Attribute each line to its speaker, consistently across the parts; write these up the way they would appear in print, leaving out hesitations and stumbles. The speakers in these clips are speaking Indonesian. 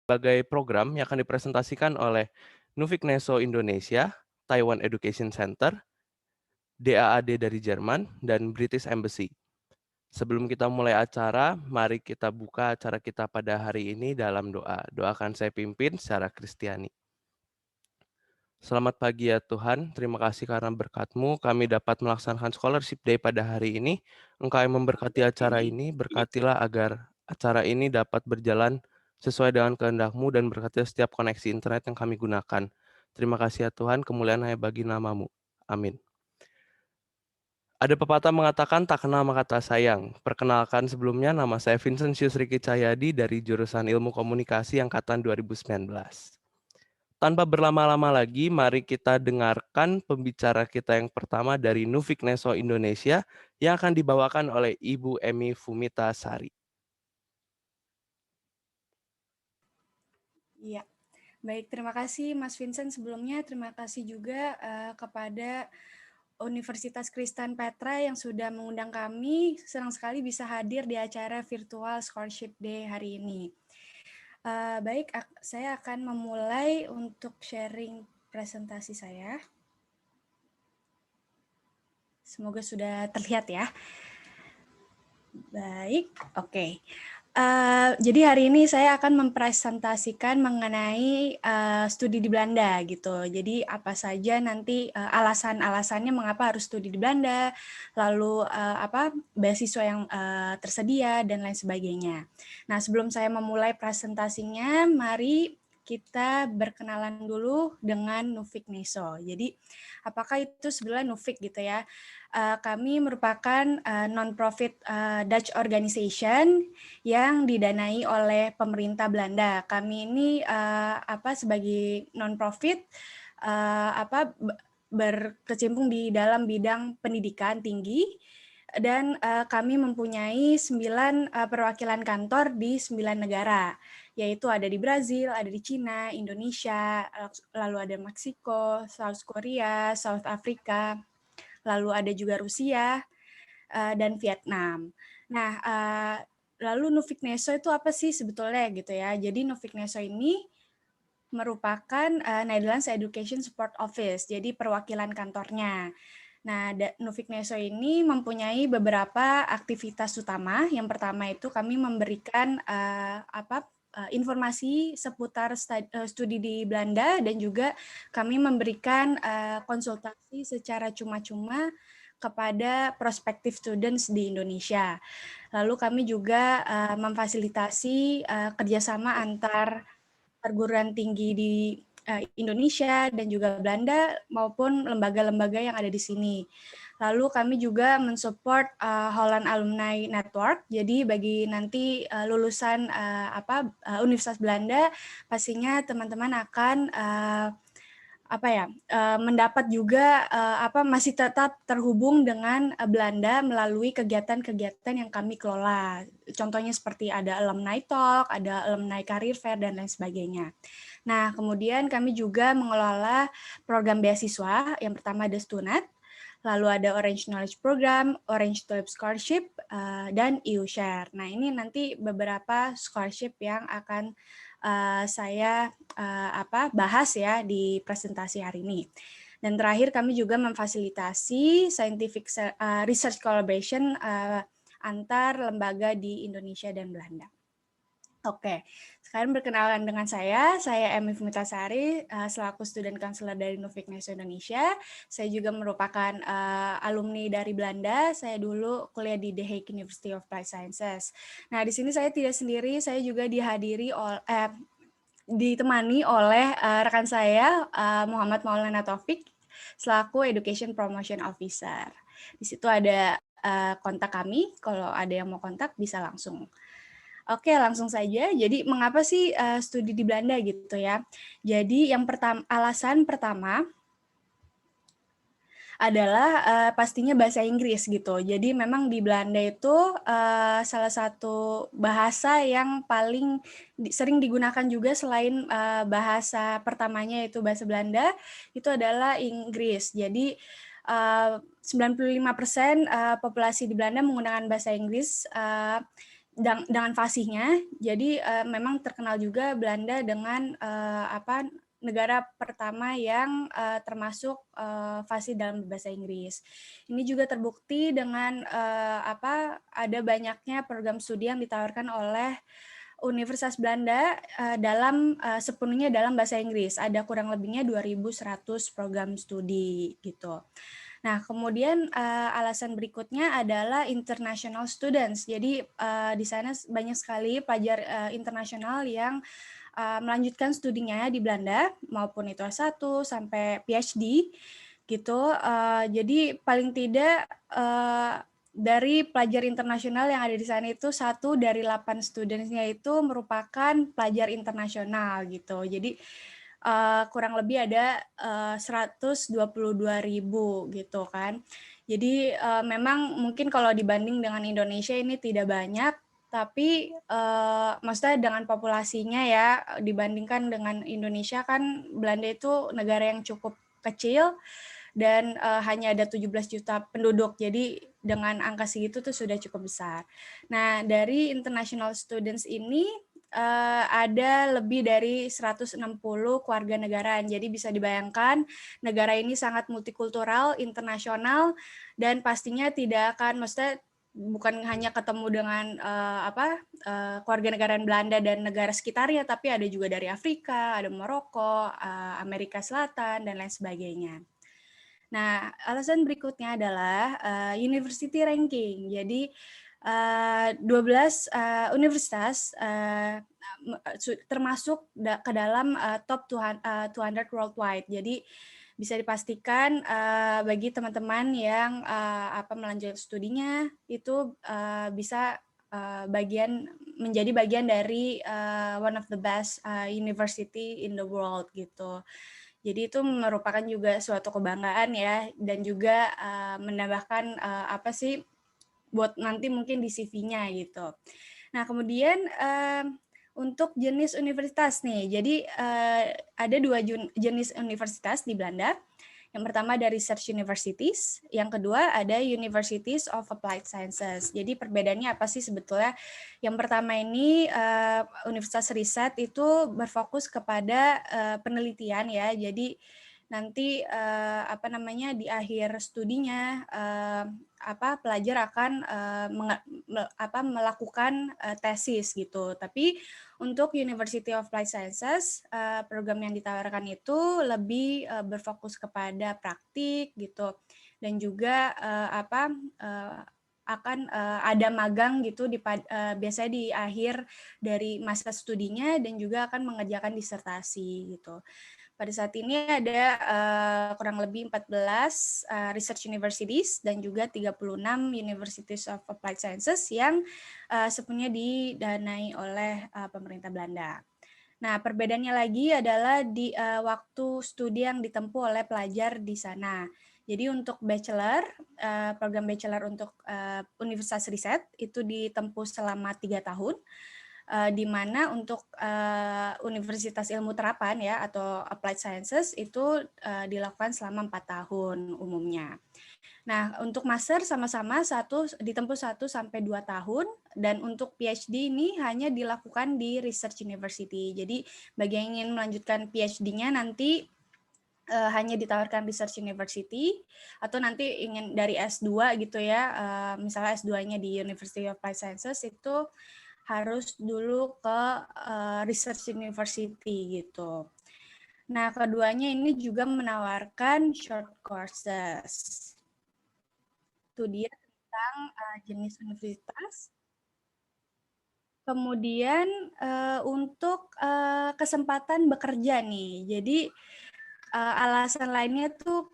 Speaker 1: Sebagai program yang akan dipresentasikan oleh Nufik Neso Indonesia, Taiwan Education Center, DAAD dari Jerman, dan British Embassy. Sebelum kita mulai acara, mari kita buka acara kita pada hari ini dalam doa. Doakan saya pimpin secara Kristiani. Selamat pagi ya Tuhan, terima kasih karena berkat-Mu kami dapat melaksanakan Scholarship Day pada hari ini. Engkau yang memberkati acara ini, berkatilah agar acara ini dapat berjalan sesuai dengan kehendak-Mu dan berkati setiap koneksi internet yang kami gunakan. Terima kasih ya Tuhan, kemuliaan hanya bagi nama-Mu. Amin. Ada pepatah mengatakan tak kenal maka tak sayang. Perkenalkan sebelumnya, nama saya Vincent Riki Cahyadi dari jurusan Ilmu Komunikasi angkatan 2019. Tanpa berlama-lama lagi, mari kita dengarkan pembicara kita yang pertama dari Nufik Neso Indonesia yang akan dibawakan oleh Ibu Emi Fumita Sari.
Speaker 2: Iya, baik, terima kasih Mas Vincent. Sebelumnya terima kasih juga kepada Universitas Kristen Petra yang sudah mengundang kami. Senang sekali bisa hadir di acara virtual Scholarship Day hari ini. Baik, saya akan memulai untuk sharing presentasi saya. Semoga sudah terlihat ya. Baik, oke. Jadi hari ini saya akan mempresentasikan mengenai studi di Belanda gitu. Jadi apa saja nanti alasan-alasannya mengapa harus studi di Belanda, lalu apa beasiswa yang tersedia dan lain sebagainya. Nah, sebelum saya memulai presentasinya, mari kita berkenalan dulu dengan Nufik Neso. Jadi apakah itu sebenarnya Nufik gitu ya? Kami merupakan non-profit Dutch organization yang didanai oleh pemerintah Belanda. Kami ini sebagai non-profit berkecimpung di dalam bidang pendidikan tinggi dan kami mempunyai 9 perwakilan kantor di 9 negara, yaitu ada di Brazil, ada di Cina, Indonesia, lalu ada Meksiko, South Korea, South Africa, lalu ada juga Rusia dan Vietnam. Nah, lalu Nufik Neso itu apa sih sebetulnya gitu ya? Jadi Nufik Neso ini merupakan Netherlands Education Support Office, jadi perwakilan kantornya. Nah, Nufik Neso ini mempunyai beberapa aktivitas utama. Yang pertama itu kami memberikan informasi seputar studi di Belanda dan juga kami memberikan konsultasi secara cuma-cuma kepada prospective students di Indonesia. Lalu kami juga memfasilitasi kerjasama antar perguruan tinggi di Indonesia dan juga Belanda maupun lembaga-lembaga yang ada di sini. Lalu kami juga mensupport Holland Alumni Network. Jadi bagi nanti lulusan Universitas Belanda, pastinya teman-teman akan mendapat juga masih tetap terhubung dengan Belanda melalui kegiatan-kegiatan yang kami kelola. Contohnya seperti ada alumni talk, ada alumni career fair dan lain sebagainya. Nah, kemudian kami juga mengelola program beasiswa. Yang pertama ada Stunat, lalu ada Orange Knowledge Program, Orange Tulip Scholarship, dan EU Share. Nah, ini nanti beberapa scholarship yang akan saya bahas ya di presentasi hari ini. Dan terakhir kami juga memfasilitasi scientific research collaboration antar lembaga di Indonesia dan Belanda. Oke, sekarang berkenalan dengan saya Emi Fumitasari, selaku student counselor dari Nufik Neso Indonesia. Saya juga merupakan alumni dari Belanda. Saya dulu kuliah di The Hague University of Applied Sciences. Nah, di sini saya tidak sendiri, saya juga ditemani oleh rekan saya Muhammad Maulana Taufik selaku Education Promotion Officer. Di situ ada kontak kami, kalau ada yang mau kontak bisa langsung. Oke, langsung saja. Jadi mengapa sih studi di Belanda gitu ya? Jadi yang alasan pertama adalah pastinya bahasa Inggris gitu. Jadi memang di Belanda itu salah satu bahasa yang paling sering digunakan juga selain bahasa pertamanya yaitu bahasa Belanda, itu adalah Inggris. Jadi 95% populasi di Belanda menggunakan bahasa Inggris. dengan fasihnya. Jadi memang terkenal juga Belanda dengan negara pertama yang termasuk fasih dalam bahasa Inggris. Ini juga terbukti dengan ada banyaknya program studi yang ditawarkan oleh Universitas Belanda sepenuhnya dalam bahasa Inggris. Ada kurang lebihnya 2.100 program studi gitu. Nah, kemudian alasan berikutnya adalah international students. Jadi di sana banyak sekali pelajar internasional yang melanjutkan studinya di Belanda, maupun itu S1 sampai PhD gitu. Jadi paling tidak dari pelajar internasional yang ada di sana itu 1 dari 8 students-nya itu merupakan pelajar internasional gitu. Jadi kurang lebih ada 122.000 gitu kan. Jadi memang mungkin kalau dibanding dengan Indonesia ini tidak banyak, tapi maksudnya dengan populasinya ya, dibandingkan dengan Indonesia kan Belanda itu negara yang cukup kecil dan hanya ada 17 juta penduduk. Jadi dengan angka segitu tuh sudah cukup besar. Nah, dari international students ini ada lebih dari 160 kewarganegaraan. Jadi bisa dibayangkan negara ini sangat multikultural, internasional, dan pastinya tidak akan, maksudnya bukan hanya ketemu dengan kewarganegaraan Belanda dan negara sekitarnya, tapi ada juga dari Afrika, ada Maroko, Amerika Selatan, dan lain sebagainya. Nah, alasan berikutnya adalah university ranking. Jadi 12 universitas termasuk ke dalam top 200 worldwide. Jadi bisa dipastikan bagi teman-teman yang melanjutkan studinya itu bisa menjadi bagian dari one of the best university in the world gitu. Jadi itu merupakan juga suatu kebanggaan ya, dan juga menambahkan buat nanti mungkin di CV-nya gitu. Nah, kemudian untuk jenis universitas nih, jadi ada 2 jenis universitas di Belanda. Yang pertama ada research universities, yang kedua ada universities of applied sciences. Jadi perbedaannya apa sih sebetulnya? Yang pertama ini universitas riset itu berfokus kepada penelitian ya. Jadi nanti di akhir studinya pelajar akan melakukan tesis gitu. Tapi untuk University of Applied Sciences, program yang ditawarkan itu lebih berfokus kepada praktik gitu, dan juga akan ada magang gitu biasanya di akhir dari masa studinya, dan juga akan mengerjakan disertasi gitu. Pada saat ini ada kurang lebih 14 research universities dan juga 36 universities of applied sciences yang sepenuhnya didanai oleh pemerintah Belanda. Nah, perbedaannya lagi adalah di waktu studi yang ditempuh oleh pelajar di sana. Jadi untuk bachelor, program bachelor untuk universitas riset itu ditempuh selama 3 tahun. Di mana untuk Universitas Ilmu Terapan ya atau Applied Sciences itu dilakukan selama 4 tahun umumnya. Nah, untuk master sama-sama ditempuh 1 sampai 2 tahun, dan untuk PhD ini hanya dilakukan di research university. Jadi bagi yang ingin melanjutkan PhD-nya nanti hanya ditawarkan research university, atau nanti ingin dari S2 gitu ya, misalnya S2-nya di University of Applied Sciences itu harus dulu ke research university gitu. Nah, keduanya ini juga menawarkan short courses. Itu dia tentang jenis universitas. Kemudian untuk kesempatan bekerja nih. Jadi alasan lainnya tuh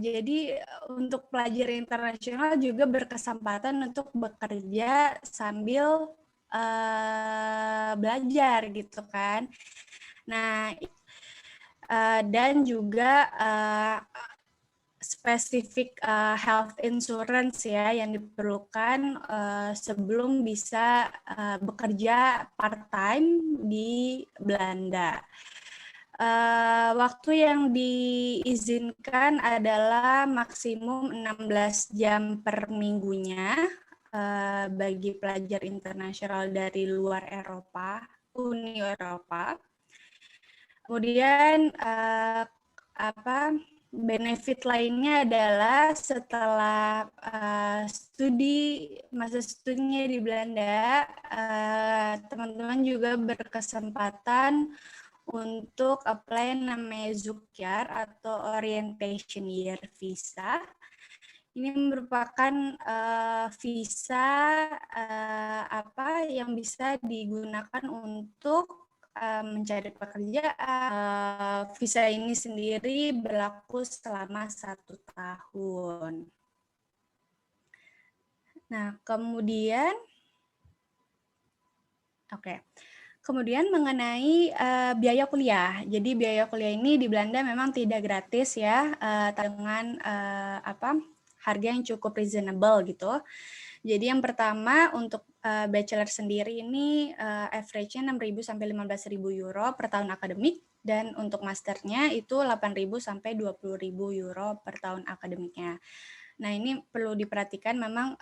Speaker 2: jadi untuk pelajar internasional juga berkesempatan untuk bekerja sambil belajar gitu kan. Nah, dan juga spesifik health insurance ya yang diperlukan sebelum bisa bekerja part-time di Belanda. Waktu yang diizinkan adalah maksimum 16 jam per minggunya, bagi pelajar internasional dari luar Eropa, Uni Eropa. Kemudian benefit lainnya adalah setelah masa studinya di Belanda, teman-teman juga berkesempatan untuk apply namanya Zoekjaar atau Orientation Year Visa. Ini merupakan visa yang bisa digunakan untuk mencari pekerjaan. Visa ini sendiri berlaku selama 1 tahun. Nah, kemudian Kemudian mengenai biaya kuliah. Jadi biaya kuliah ini di Belanda memang tidak gratis ya, dengan harga yang cukup reasonable gitu. Jadi yang pertama untuk bachelor sendiri ini average-nya 6.000 sampai 15.000 euro per tahun akademik, dan untuk masternya itu 8.000 sampai 20.000 euro per tahun akademiknya. Nah ini perlu diperhatikan, memang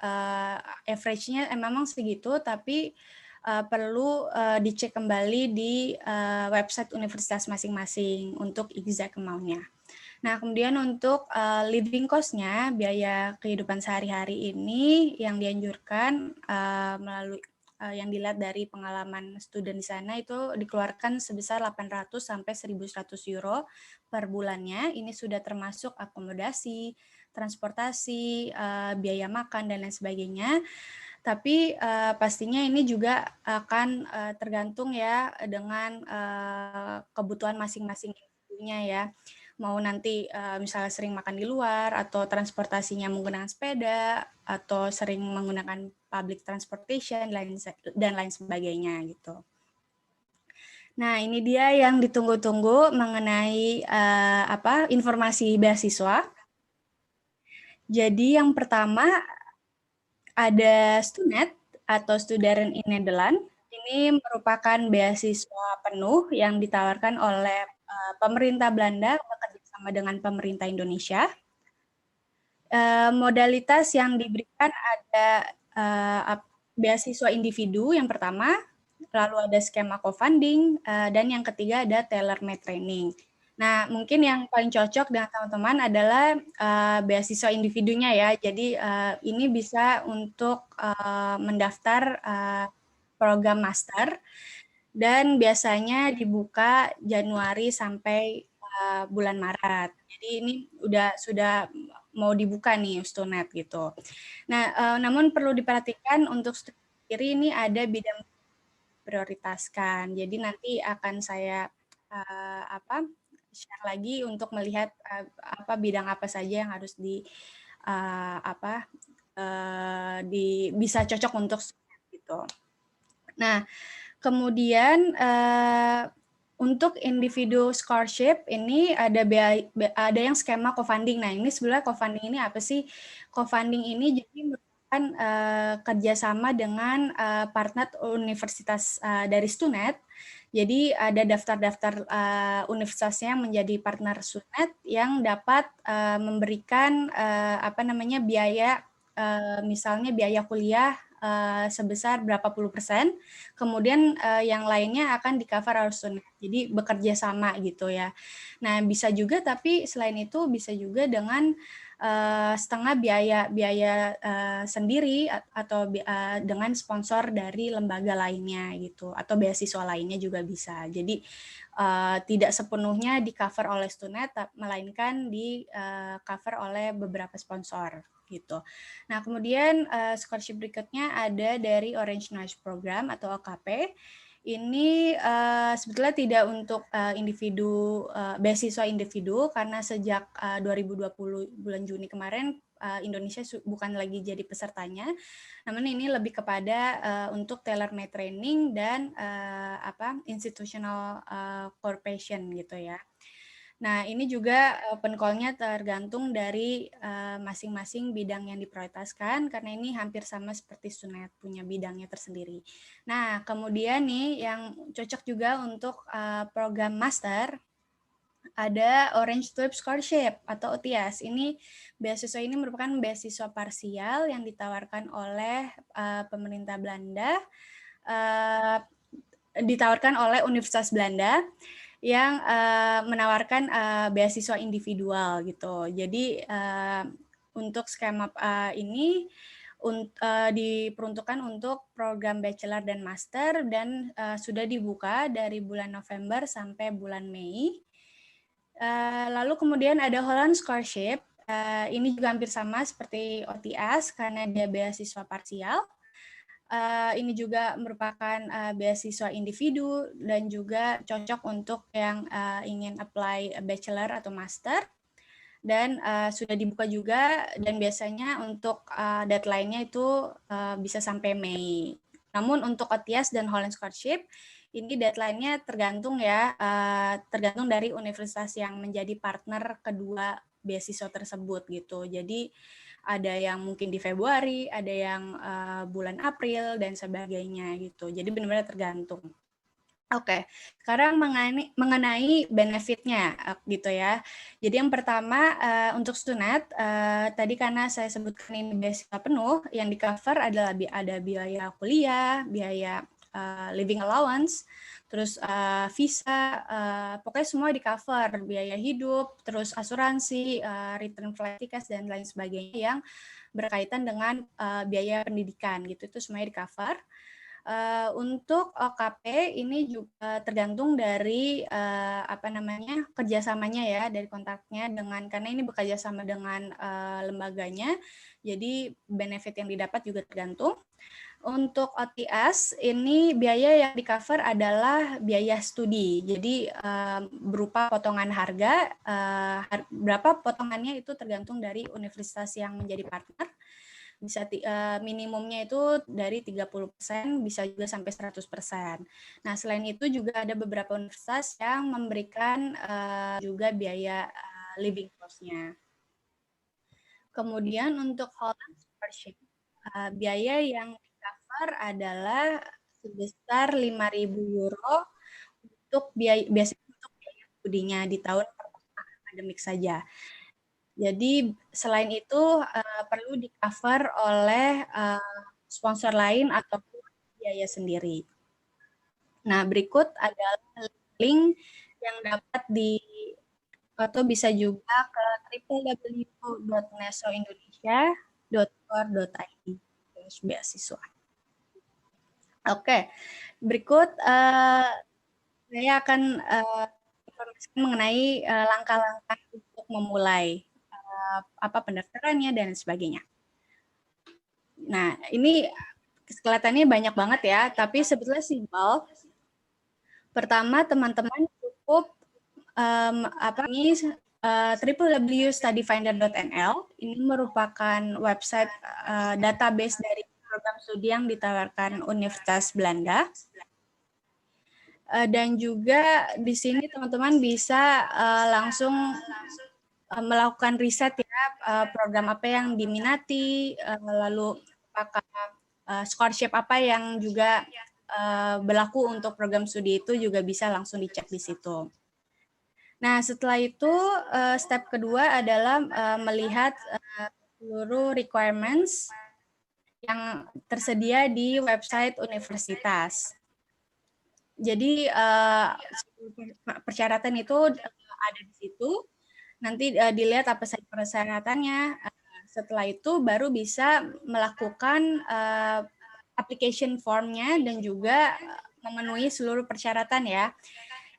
Speaker 2: average-nya memang segitu, tapi perlu dicek kembali di website universitas masing-masing untuk exact amount-nya. Nah, kemudian untuk living cost-nya, biaya kehidupan sehari-hari ini yang dianjurkan melalui yang dilihat dari pengalaman student di sana itu dikeluarkan sebesar 800 sampai 1.100 euro per bulannya. Ini sudah termasuk akomodasi, transportasi, biaya makan, dan lain sebagainya. Tapi pastinya ini juga akan tergantung ya dengan kebutuhan masing-masing individunya ya. Mau nanti misalnya sering makan di luar, atau transportasinya menggunakan sepeda, atau sering menggunakan public transportation, dan lain sebagainya gitu. Nah, ini dia yang ditunggu-tunggu mengenai informasi beasiswa. Jadi yang pertama ada Stunet atau Studeren in Nederland. Ini merupakan beasiswa penuh yang ditawarkan oleh pemerintah Belanda bekerjasama dengan pemerintah Indonesia. Modalitas yang diberikan ada beasiswa individu yang pertama, lalu ada skema co-funding, dan yang ketiga ada tailor-made training. Nah, mungkin yang paling cocok dengan teman-teman adalah beasiswa individunya ya. Jadi ini bisa untuk mendaftar program master, dan biasanya dibuka Januari sampai bulan Maret. Jadi ini sudah mau dibuka nih Stunet gitu. Nah, namun perlu diperhatikan untuk sendiri ini ada bidang prioritaskan. Jadi nanti akan saya share lagi untuk melihat bidang apa saja yang harus bisa cocok untuk gitu. Nah, kemudian untuk individu scholarship ini ada yang skema co-funding. Nah, ini sebenarnya co-funding ini apa sih? Co-funding ini jadi merupakan kerjasama dengan partner universitas dari Stunet. Jadi ada daftar-daftar universitasnya menjadi partner Stunet yang dapat memberikan biaya, misalnya biaya kuliah sebesar berapa puluh %, kemudian yang lainnya akan di-cover oleh Stunet. Jadi bekerja sama gitu ya. Nah, bisa juga, tapi selain itu bisa juga dengan setengah biaya sendiri, atau dengan sponsor dari lembaga lainnya gitu, atau beasiswa lainnya juga bisa. Jadi tidak sepenuhnya di-cover oleh Stunet, melainkan di-cover oleh beberapa sponsor gitu. Nah, kemudian scholarship berikutnya ada dari Orange Knowledge Program atau OKP. Ini sebetulnya tidak untuk beasiswa individu, karena sejak 2020 bulan Juni kemarin Indonesia bukan lagi jadi pesertanya, namun ini lebih kepada untuk tailor-made training dan institutional corporation gitu ya. Nah, ini juga penkolnya tergantung dari masing-masing bidang yang diprioritaskan, karena ini hampir sama seperti Stunet, punya bidangnya tersendiri. Nah, kemudian nih yang cocok juga untuk program master, ada Orange Tulip Scholarship atau OTS. Beasiswa ini merupakan beasiswa parsial yang ditawarkan oleh pemerintah Belanda, ditawarkan oleh Universitas Belanda yang menawarkan beasiswa individual gitu. Jadi untuk skema ini diperuntukkan untuk program bachelor dan master dan sudah dibuka dari bulan November sampai bulan Mei. Lalu kemudian ada Holland Scholarship. Ini juga hampir sama seperti OTS karena dia beasiswa parsial. Ini juga merupakan beasiswa individu dan juga cocok untuk yang ingin apply bachelor atau master. Dan sudah dibuka juga dan biasanya untuk deadline-nya itu bisa sampai Mei. Namun untuk OTS dan Holland Scholarship ini deadline-nya tergantung ya, tergantung dari universitas yang menjadi partner kedua beasiswa tersebut gitu. Jadi ada yang mungkin di Februari, ada yang bulan April dan sebagainya gitu. Jadi benar-benar tergantung. Oke, sekarang mengenai benefitnya gitu ya. Jadi yang pertama untuk Stunet, tadi karena saya sebutkan ini beasiswa penuh, yang di cover adalah ada biaya kuliah, biaya living allowance, terus visa, pokoknya semua di cover, biaya hidup, terus asuransi, return flight tickets dan lain sebagainya yang berkaitan dengan biaya pendidikan gitu, itu semuanya di cover. Untuk OKP ini juga tergantung dari kerjasamanya ya, dari kontaknya dengan, karena ini bekerja sama dengan lembaganya, jadi benefit yang didapat juga tergantung. Untuk OTS ini biaya yang di cover adalah biaya studi, jadi berupa potongan harga, berapa potongannya itu tergantung dari universitas yang menjadi partner. Bisa minimumnya itu dari 30%, bisa juga sampai 100%. Nah, selain itu juga ada beberapa universitas yang memberikan juga biaya living cost-nya. Kemudian untuk Holland Scholarship, biaya yang di-cover adalah sebesar 5.000 euro untuk biaya studinya di tahun pertama akademik saja. Jadi selain itu perlu di-cover oleh sponsor lain ataupun biaya sendiri. Nah, berikut adalah link yang dapat atau bisa juga ke www.nesoindonesia.or.id beasiswa. Oke, berikut saya akan informasikan mengenai langkah-langkah untuk memulai pendaftarannya dan sebagainya. Nah, ini kelihatannya banyak banget ya, tapi sebetulnya simpel. Pertama, teman-teman cukup www.studyfinder.nl. Ini merupakan website database dari program studi yang ditawarkan Universitas Belanda. Dan juga di sini teman-teman bisa langsung melakukan riset ya, program apa yang diminati, lalu apakah scholarship apa yang juga berlaku untuk program studi itu juga bisa langsung dicek di situ. Nah, setelah itu step kedua adalah melihat seluruh requirements yang tersedia di website universitas. Jadi persyaratan itu ada di situ. Nanti dilihat apa saja persyaratannya. Setelah itu baru bisa melakukan application form-nya dan juga memenuhi seluruh persyaratan ya.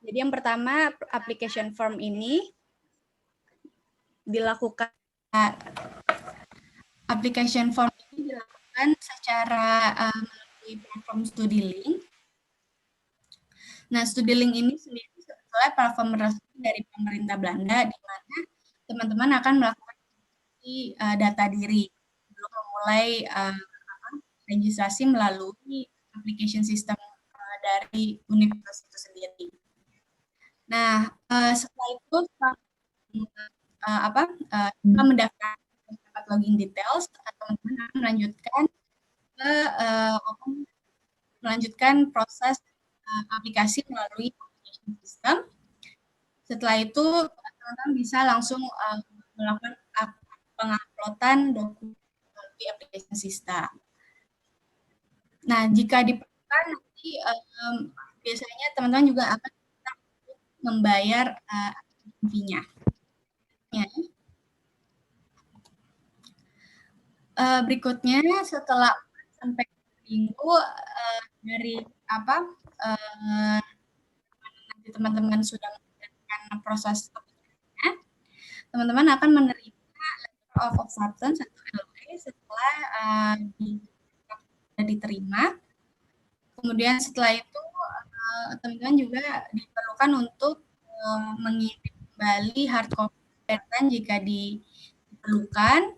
Speaker 2: Jadi yang pertama application form ini dilakukan secara melalui platform StudiLink. Nah, StudiLink ini sendiri sebetulnya platform resmi dari pemerintah Belanda di mana teman-teman akan melakukan data diri sebelum memulai registrasi melalui application system dari universitas itu sendiri. Nah, setelah itu kita mendaftar login details, teman-teman akan melanjutkan proses aplikasi melalui application system. Setelah itu teman-teman bisa langsung melakukan penguploadan dokumen melalui application system. Nah, jika diperlukan nanti biasanya teman-teman juga akan membayar fee-nya. Berikutnya setelah sampai minggu dari nanti teman-teman sudah menjalankan proses teman-teman akan menerima letter of acceptance atau LOA setelah diterima. Kemudian setelah itu teman-teman juga diperlukan untuk mengirim kembali hard copy data jika diperlukan.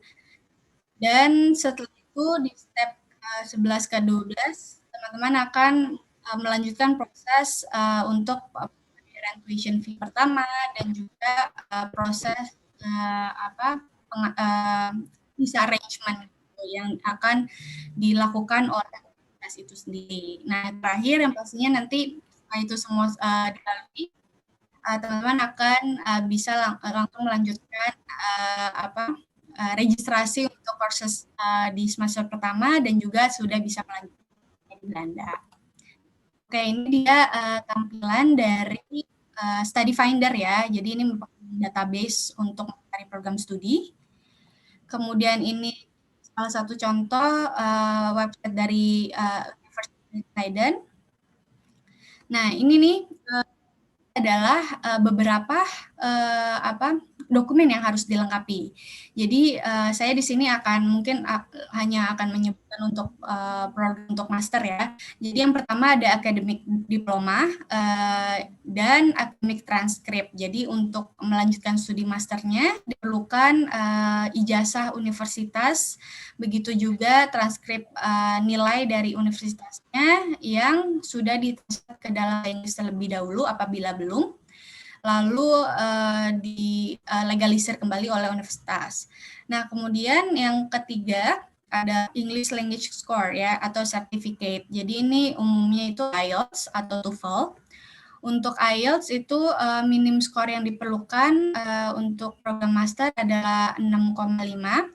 Speaker 2: Dan setelah itu di step 11 ke 12 teman-teman akan melanjutkan proses untuk pembayaran tuition fee pertama dan juga proses visa arrangement yang akan dilakukan oleh universitas itu sendiri. Nah, terakhir yang pastinya nanti setelah itu semua dilalui, teman-teman akan bisa langsung melanjutkan registrasi untuk kursus di semester pertama dan juga sudah bisa melanjutkan di Belanda. Oke, ini dia tampilan dari Study Finder ya. Jadi ini merupakan database untuk mencari program studi. Kemudian ini salah satu contoh website dari University Leiden. Nah, ini nih adalah beberapa dokumen yang harus dilengkapi. Jadi saya di sini hanya akan menyebutkan untuk program untuk master ya. Jadi yang pertama ada academic diploma dan academic transcript. Jadi untuk melanjutkan studi masternya diperlukan ijazah universitas, begitu juga transkrip nilai dari universitasnya yang sudah ditransfer ke dalam Inggris terlebih dahulu apabila belum, lalu dilegalisir kembali oleh universitas. Nah, kemudian yang ketiga ada English Language Score ya atau certificate. Jadi ini umumnya itu IELTS atau TOEFL. Untuk IELTS itu minim skor yang diperlukan untuk program master adalah 6,5.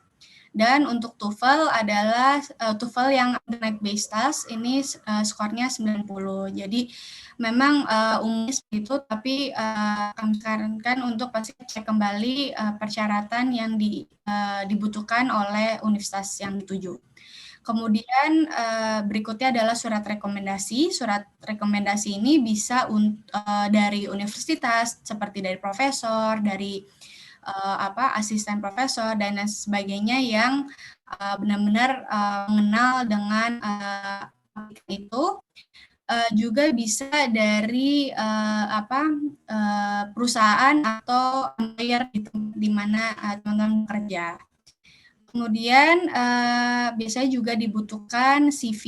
Speaker 2: Dan untuk TOEFL adalah TOEFL yang Internet Based Test, ini skornya 90. Jadi memang umumnya seperti itu, tapi kami sarankan untuk pasti cek kembali persyaratan yang dibutuhkan oleh universitas yang dituju. Kemudian berikutnya adalah surat rekomendasi. Surat rekomendasi ini bisa dari universitas, seperti dari profesor, dari asisten profesor dan lain sebagainya yang benar-benar mengenal dengan itu. Juga bisa dari perusahaan atau employer di mana teman-teman bekerja. Kemudian biasanya juga dibutuhkan CV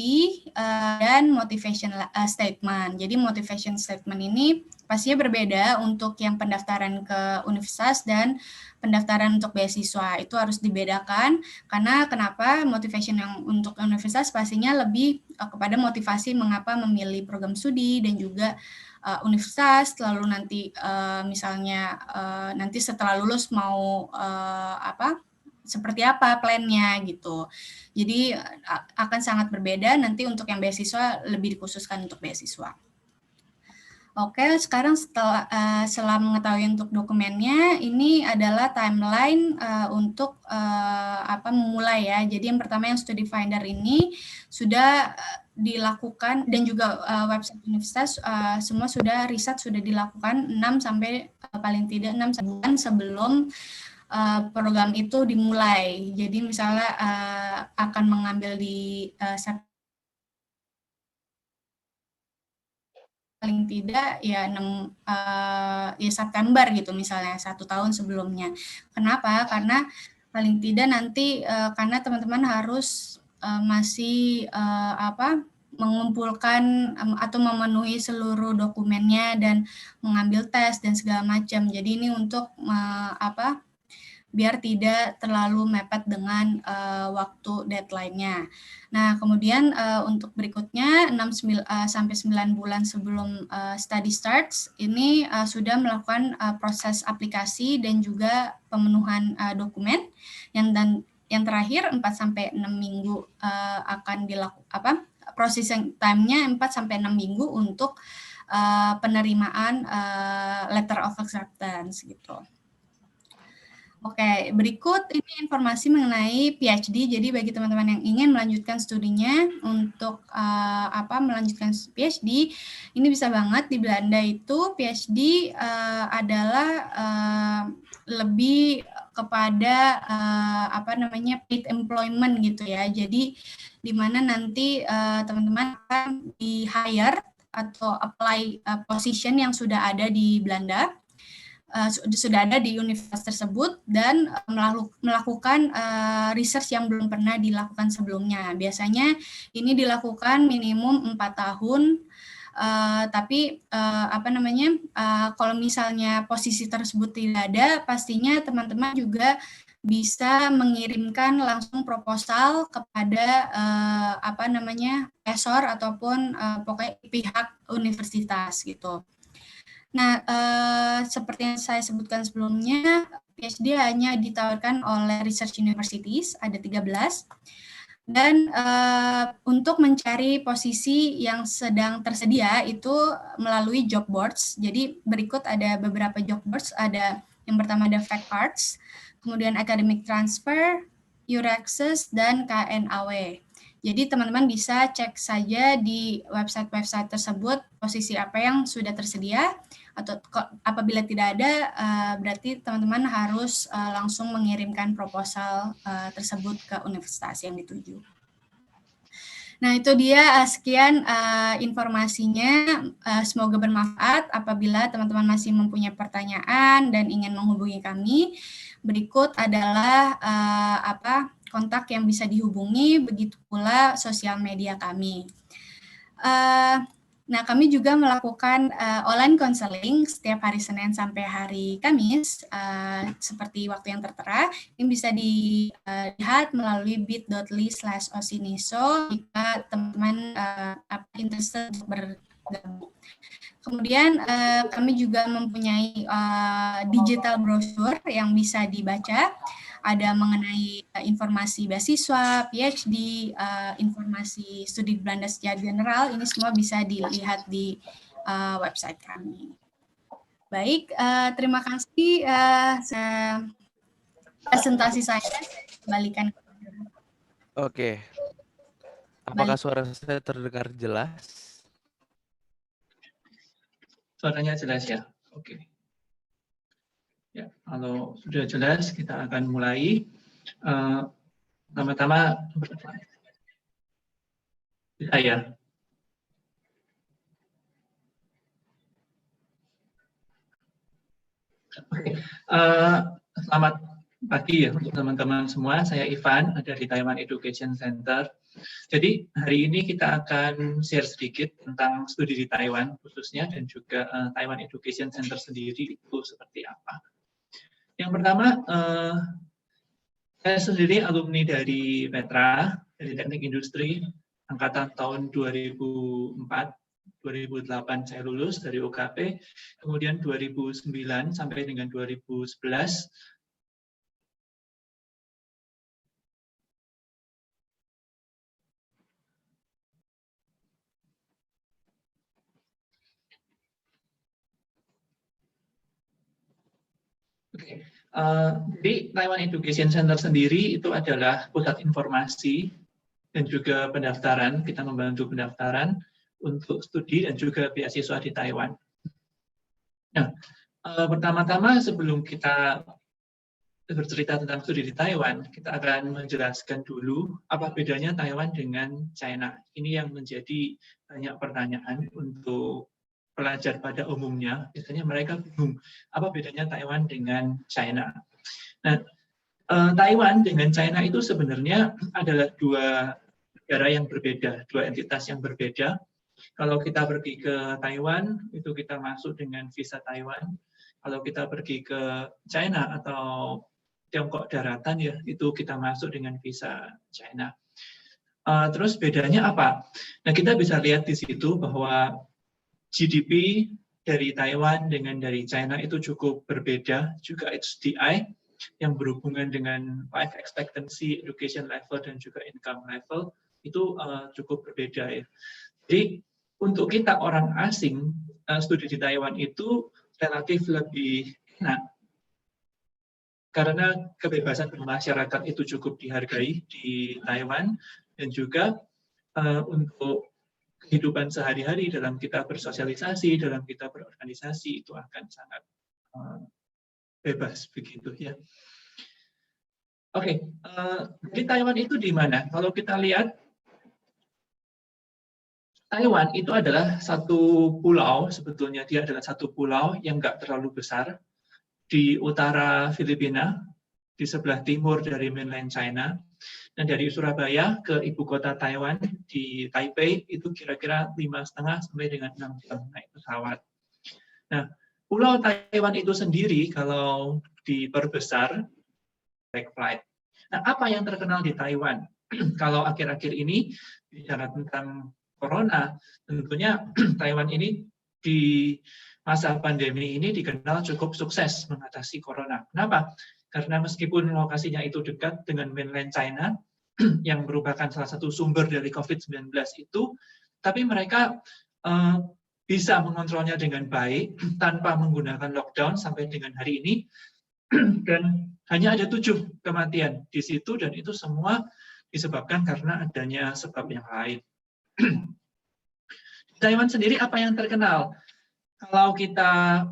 Speaker 2: dan motivation statement. Jadi motivation statement ini pastinya berbeda untuk yang pendaftaran ke universitas dan pendaftaran untuk beasiswa. Itu harus dibedakan karena kenapa motivation yang untuk universitas pastinya lebih kepada motivasi mengapa memilih program studi dan juga universitas, lalu nanti misalnya nanti setelah lulus mau seperti apa plannya gitu. Jadi akan sangat berbeda nanti untuk yang beasiswa lebih dikhususkan untuk beasiswa. Oke, sekarang setelah mengetahui untuk dokumennya, ini adalah timeline untuk memulai ya. Jadi yang pertama yang Study Finder ini sudah dilakukan dan juga website universitas semua sudah riset sudah dilakukan 6 sampai paling tidak 6 bulan sebelum program itu dimulai. Jadi misalnya akan mengambil di paling tidak ya September gitu misalnya 1 tahun sebelumnya. Kenapa? Karena paling tidak nanti karena teman-teman harus masih mengumpulkan atau memenuhi seluruh dokumennya dan mengambil tes dan segala macam. Jadi ini untuk biar tidak terlalu mepet dengan waktu deadline-nya. Nah, kemudian untuk berikutnya 6 sampai 9 bulan sebelum study starts ini sudah melakukan proses aplikasi dan juga pemenuhan dokumen yang terakhir 4 sampai 6 minggu akan dilakukan processing time-nya 4 sampai 6 minggu untuk penerimaan letter of acceptance gitu. Oke, berikut ini informasi mengenai PhD. Jadi bagi teman-teman yang ingin melanjutkan studinya untuk melanjutkan PhD, ini bisa banget di Belanda itu PhD adalah lebih kepada paid employment gitu ya. Jadi di mana nanti teman-teman akan di-hire atau apply position yang sudah ada di Belanda. Sudah ada di universitas tersebut dan melakukan research yang belum pernah dilakukan sebelumnya. Biasanya ini dilakukan minimum 4 tahun, tapi kalau misalnya posisi tersebut tidak ada, pastinya teman-teman juga bisa mengirimkan langsung proposal kepada profesor ataupun pokoknya pihak universitas gitu. Nah, seperti yang saya sebutkan sebelumnya, PhD hanya ditawarkan oleh research universities, ada 13. Dan untuk mencari posisi yang sedang tersedia itu melalui job boards. Jadi berikut ada beberapa job boards, ada yang pertama ada FactArts, kemudian Academic Transfer, Euraccess, dan KNAW. Jadi teman-teman bisa cek saja di website-website tersebut posisi apa yang sudah tersedia, atau apabila tidak ada berarti teman-teman harus langsung mengirimkan proposal tersebut ke universitas yang dituju. Nah, itu dia sekian informasinya. Semoga bermanfaat. Apabila teman-teman masih mempunyai pertanyaan dan ingin menghubungi kami, berikut adalah kontak yang bisa dihubungi, begitu pula sosial media kami. Nah, kami juga melakukan online counseling setiap hari Senin sampai hari Kamis, seperti waktu yang tertera. Ini bisa dilihat melalui bit.ly/osiniso jika teman-teman interested untuk bergabung. Kemudian kami juga mempunyai digital brochure yang bisa dibaca. Ada mengenai informasi beasiswa, PhD, informasi studi Belanda secara general, ini semua bisa dilihat di website kami. Baik, terima kasih. Presentasi saya kembalikan.
Speaker 1: Oke. Apakah suara saya terdengar jelas?
Speaker 3: Suaranya jelas ya? Oke. Ya, kalau sudah jelas, kita akan mulai. Pertama-tama, saya. Selamat pagi ya untuk teman-teman semua. Saya Ivan, ada di Taiwan Education Center. Jadi hari ini kita akan share sedikit tentang studi di Taiwan khususnya dan juga Taiwan Education Center sendiri itu seperti apa. Yang pertama, saya sendiri alumni dari Petra, dari Teknik Industri, angkatan tahun 2004, 2008 saya lulus dari UKP, kemudian 2009 sampai dengan 2011, Jadi Taiwan Education Center sendiri itu adalah pusat informasi dan juga pendaftaran. Kita membantu pendaftaran untuk studi dan juga beasiswa di Taiwan. Nah, pertama-tama sebelum kita bercerita tentang studi di Taiwan, kita akan menjelaskan dulu apa bedanya Taiwan dengan China. Ini yang menjadi banyak pertanyaan untuk pelajar pada umumnya. Biasanya mereka bingung apa bedanya Taiwan dengan China. Nah, Taiwan dengan China itu sebenarnya adalah dua negara yang berbeda, dua entitas yang berbeda. Kalau kita pergi ke Taiwan, itu kita masuk dengan visa Taiwan. Kalau kita pergi ke China atau Tiongkok daratan ya, itu kita masuk dengan visa China. Terus bedanya apa? Nah, kita bisa lihat di situ bahwa GDP dari Taiwan dengan dari China itu cukup berbeda, juga HDI yang berhubungan dengan life expectancy, education level, dan juga income level itu cukup berbeda ya. Jadi untuk kita orang asing, studi di Taiwan itu relatif lebih enak karena kebebasan bermasyarakat itu cukup dihargai di Taiwan, dan juga untuk kehidupan sehari-hari dalam kita bersosialisasi, dalam kita berorganisasi itu akan sangat bebas begitu ya. Oke, di Taiwan itu di mana? Kalau kita lihat, Taiwan itu adalah satu pulau, sebetulnya dia adalah satu pulau yang nggak terlalu besar di utara Filipina, di sebelah timur dari mainland China. Dan dari Surabaya ke ibu kota Taiwan di Taipei itu kira-kira 5,5 sampai dengan 6 jam naik pesawat. Nah, pulau Taiwan itu sendiri kalau diperbesar direct flight. Nah, apa yang terkenal di Taiwan? Kalau akhir-akhir ini bicara tentang corona, tentunya Taiwan ini di masa pandemi ini dikenal cukup sukses mengatasi corona. Kenapa? Karena meskipun lokasinya itu dekat dengan mainland China, yang merupakan salah satu sumber dari COVID-19 itu, tapi mereka bisa mengontrolnya dengan baik tanpa menggunakan lockdown sampai dengan hari ini, dan hanya ada 7 kematian di situ, dan itu semua disebabkan karena adanya sebab yang lain. Di Taiwan sendiri apa yang terkenal? Kalau kita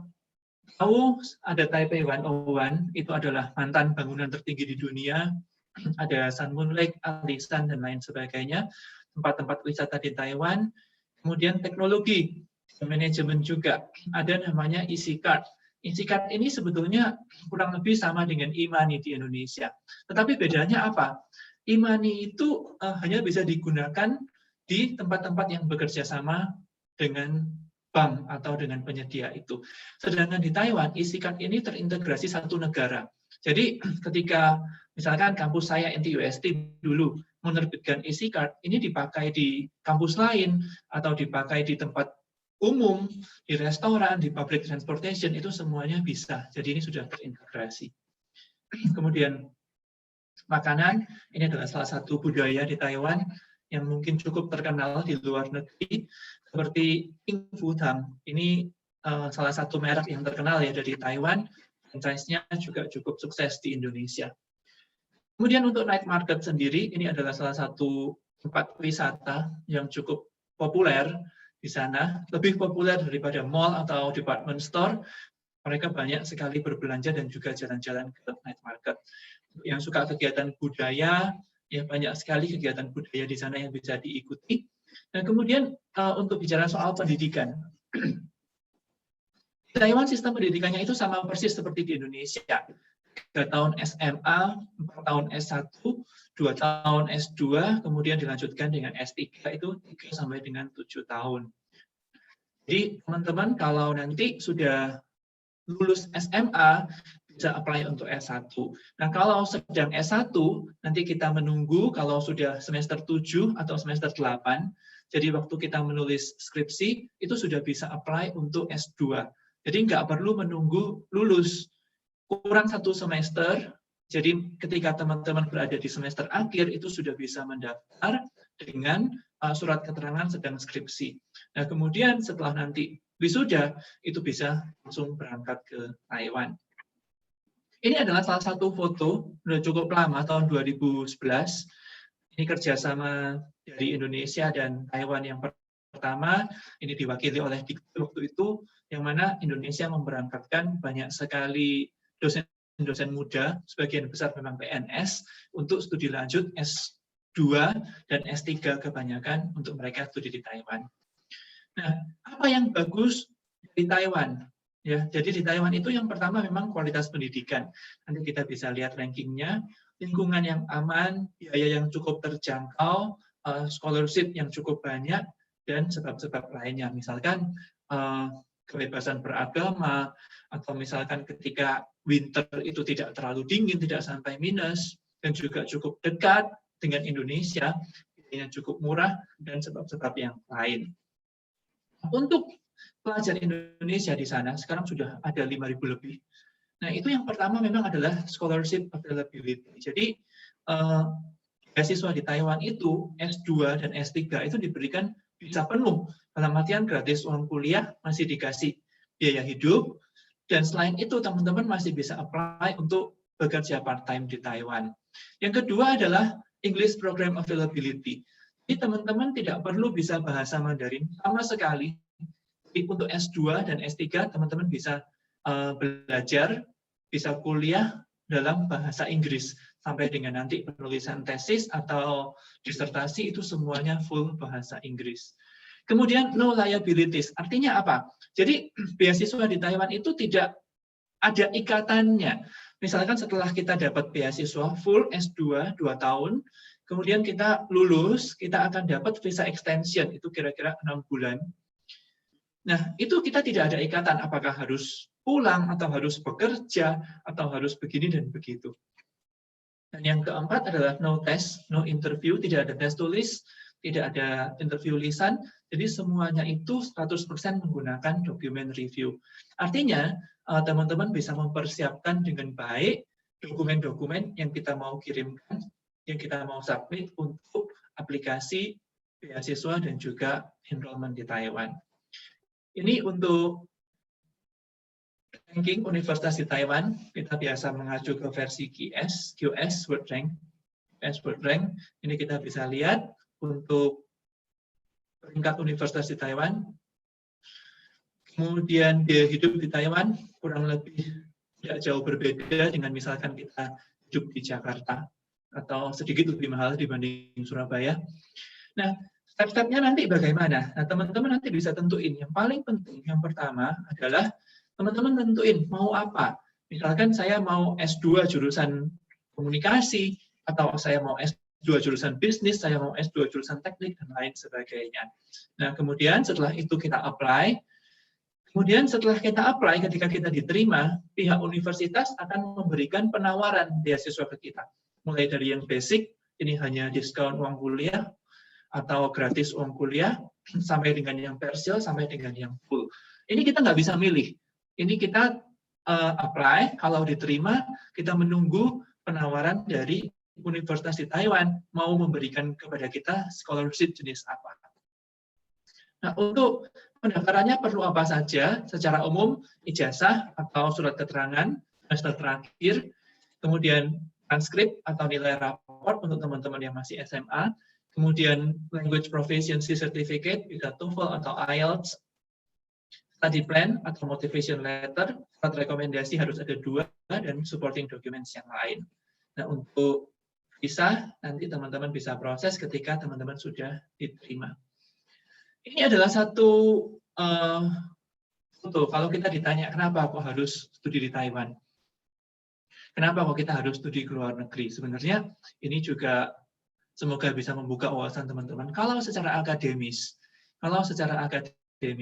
Speaker 3: tahu ada Taipei 101, itu adalah mantan bangunan tertinggi di dunia, ada Sun Moon Lake, Alishan, dan lain sebagainya, tempat-tempat wisata di Taiwan. Kemudian teknologi, manajemen juga, ada namanya EasyCard. EasyCard ini sebetulnya kurang lebih sama dengan e-money di Indonesia. Tetapi bedanya apa? E-money itu hanya bisa digunakan di tempat-tempat yang bekerja sama dengan bank atau dengan penyedia itu. Sedangkan di Taiwan, EasyCard ini terintegrasi satu negara. Jadi ketika misalkan kampus saya NTUST dulu menerbitkan EasyCard, ini dipakai di kampus lain atau dipakai di tempat umum, di restoran, di public transportation, itu semuanya bisa. Jadi ini sudah terintegrasi. Kemudian makanan, ini adalah salah satu budaya di Taiwan yang mungkin cukup terkenal di luar negeri, seperti King Fu Tang. Ini salah satu merek yang terkenal ya dari Taiwan, franchise-nya juga cukup sukses di Indonesia. Kemudian untuk night market sendiri, ini adalah salah satu tempat wisata yang cukup populer di sana, lebih populer daripada mall atau department store. Mereka banyak sekali berbelanja dan juga jalan-jalan ke night market. Yang suka kegiatan budaya, ya banyak sekali kegiatan budaya di sana yang bisa diikuti. Dan kemudian untuk bicara soal pendidikan, di Taiwan sistem pendidikannya itu sama persis seperti di Indonesia. 3 tahun SMA, 4 tahun S1, 2 tahun S2, kemudian dilanjutkan dengan S3 itu 3 sampai dengan 7 tahun. Jadi teman-teman kalau nanti sudah lulus SMA, bisa apply untuk S1. Nah, kalau sedang S1, nanti kita menunggu kalau sudah semester 7 atau semester 8, jadi waktu kita menulis skripsi, itu sudah bisa apply untuk S2. Jadi nggak perlu menunggu lulus. Kurang 1 semester, jadi ketika teman-teman berada di semester akhir, itu sudah bisa mendaftar dengan surat keterangan sedang skripsi. Nah, kemudian setelah nanti wisuda, itu bisa langsung berangkat ke Taiwan. Ini adalah salah satu foto, sudah cukup lama, tahun 2011. Ini kerjasama dari Indonesia dan Taiwan yang pertama, ini diwakili oleh Dikti waktu itu, yang mana Indonesia memberangkatkan banyak sekali dosen-dosen muda, sebagian besar memang PNS, untuk studi lanjut S2 dan S3 kebanyakan untuk mereka studi di Taiwan. Nah, apa yang bagus di Taiwan? Ya, jadi di Taiwan itu yang pertama memang kualitas pendidikan. Nanti kita bisa lihat rankingnya, lingkungan yang aman, biaya yang cukup terjangkau, scholarship yang cukup banyak, dan sebab-sebab lainnya. Misalkan kebebasan beragama, atau misalkan ketika winter itu tidak terlalu dingin, tidak sampai minus, dan juga cukup dekat dengan Indonesia, biayanya cukup murah, dan sebab-sebab yang lain. Untuk pelajar Indonesia di sana, sekarang sudah ada 5.000 lebih. Nah, itu yang pertama memang adalah scholarship availability. Jadi, beasiswa di Taiwan itu, S2 dan S3 itu diberikan bisa penuh. Dalam artian gratis uang kuliah, masih dikasih biaya hidup, dan selain itu teman-teman masih bisa apply untuk bekerja part-time di Taiwan. Yang kedua adalah English Program Availability. Jadi teman-teman tidak perlu bisa bahasa Mandarin sama sekali. Jadi untuk S2 dan S3 teman-teman bisa belajar, bisa kuliah dalam bahasa Inggris. Sampai dengan nanti penulisan tesis atau disertasi itu semuanya full bahasa Inggris. Kemudian no liabilities, artinya apa? Jadi beasiswa di Taiwan itu tidak ada ikatannya. Misalkan setelah kita dapat beasiswa full S2 2 tahun, kemudian kita lulus, kita akan dapat visa extension, itu kira-kira 6 bulan. Nah, itu kita tidak ada ikatan, apakah harus pulang, atau harus bekerja, atau harus begini dan begitu. Dan yang keempat adalah no test, no interview, tidak ada tes tulis, tidak ada interview lisan, jadi semuanya itu 100% menggunakan dokumen review. Artinya, teman-teman bisa mempersiapkan dengan baik dokumen-dokumen yang kita mau kirimkan, yang kita mau submit untuk aplikasi beasiswa dan juga enrollment di Taiwan. Ini untuk ranking Universitas di Taiwan, kita biasa mengacu ke versi QS World Rank. Ini kita bisa lihat untuk peringkat Universitas di Taiwan. Kemudian biaya hidup di Taiwan kurang lebih tidak jauh berbeda dengan misalkan kita hidup di Jakarta, atau sedikit lebih mahal dibanding Surabaya. Nah, step-stepnya nanti bagaimana? Nah, teman-teman nanti bisa tentuin. Yang paling penting, yang pertama adalah teman-teman tentuin mau apa. Misalkan saya mau S2 jurusan komunikasi, atau saya mau S2 jurusan bisnis, saya mau S2 jurusan teknik, dan lain sebagainya. Nah, kemudian setelah itu kita apply. Kemudian setelah kita apply, ketika kita diterima, pihak universitas akan memberikan penawaran beasiswa ke kita. Mulai dari yang basic, ini hanya diskon uang kuliah, atau gratis uang kuliah, sampai dengan yang partial, sampai dengan yang full. Ini kita nggak bisa milih. Ini kita apply, kalau diterima, kita menunggu penawaran dari Universitas di Taiwan, mau memberikan kepada kita scholarship jenis apa. Nah, untuk pendaftarannya perlu apa saja? Secara umum, ijazah atau surat keterangan semester terakhir, kemudian transkrip atau nilai raport untuk teman-teman yang masih SMA, kemudian language proficiency certificate, bisa TOEFL atau IELTS, study plan atau motivation letter, surat rekomendasi harus ada 2, dan supporting documents yang lain. Nah, untuk visa, nanti teman-teman bisa proses ketika teman-teman sudah diterima. Ini adalah satu foto. Kalau kita ditanya, kenapa kok harus studi di Taiwan? Kenapa kok kita harus studi ke luar negeri? Sebenarnya ini juga semoga bisa membuka wawasan teman-teman. Kalau secara akademis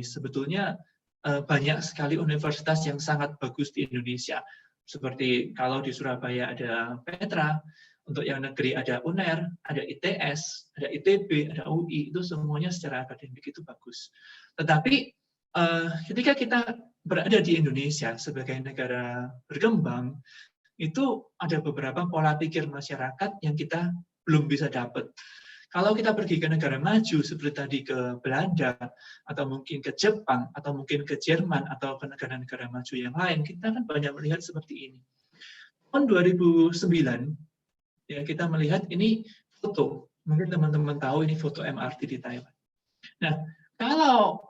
Speaker 3: sebetulnya banyak sekali universitas yang sangat bagus di Indonesia. Seperti kalau di Surabaya ada Petra, untuk yang negeri ada UNER, ada ITS, ada ITB, ada UI, itu semuanya secara akademik itu bagus. Tetapi ketika kita berada di Indonesia sebagai negara berkembang, itu ada beberapa pola pikir masyarakat yang kita belum bisa dapat. Kalau kita pergi ke negara maju, seperti tadi ke Belanda, atau mungkin ke Jepang, atau mungkin ke Jerman, atau ke negara-negara maju yang lain, kita kan banyak melihat seperti ini. Tahun 2009, ya kita melihat ini foto. Mungkin teman-teman tahu ini foto MRT di Taiwan. Nah, kalau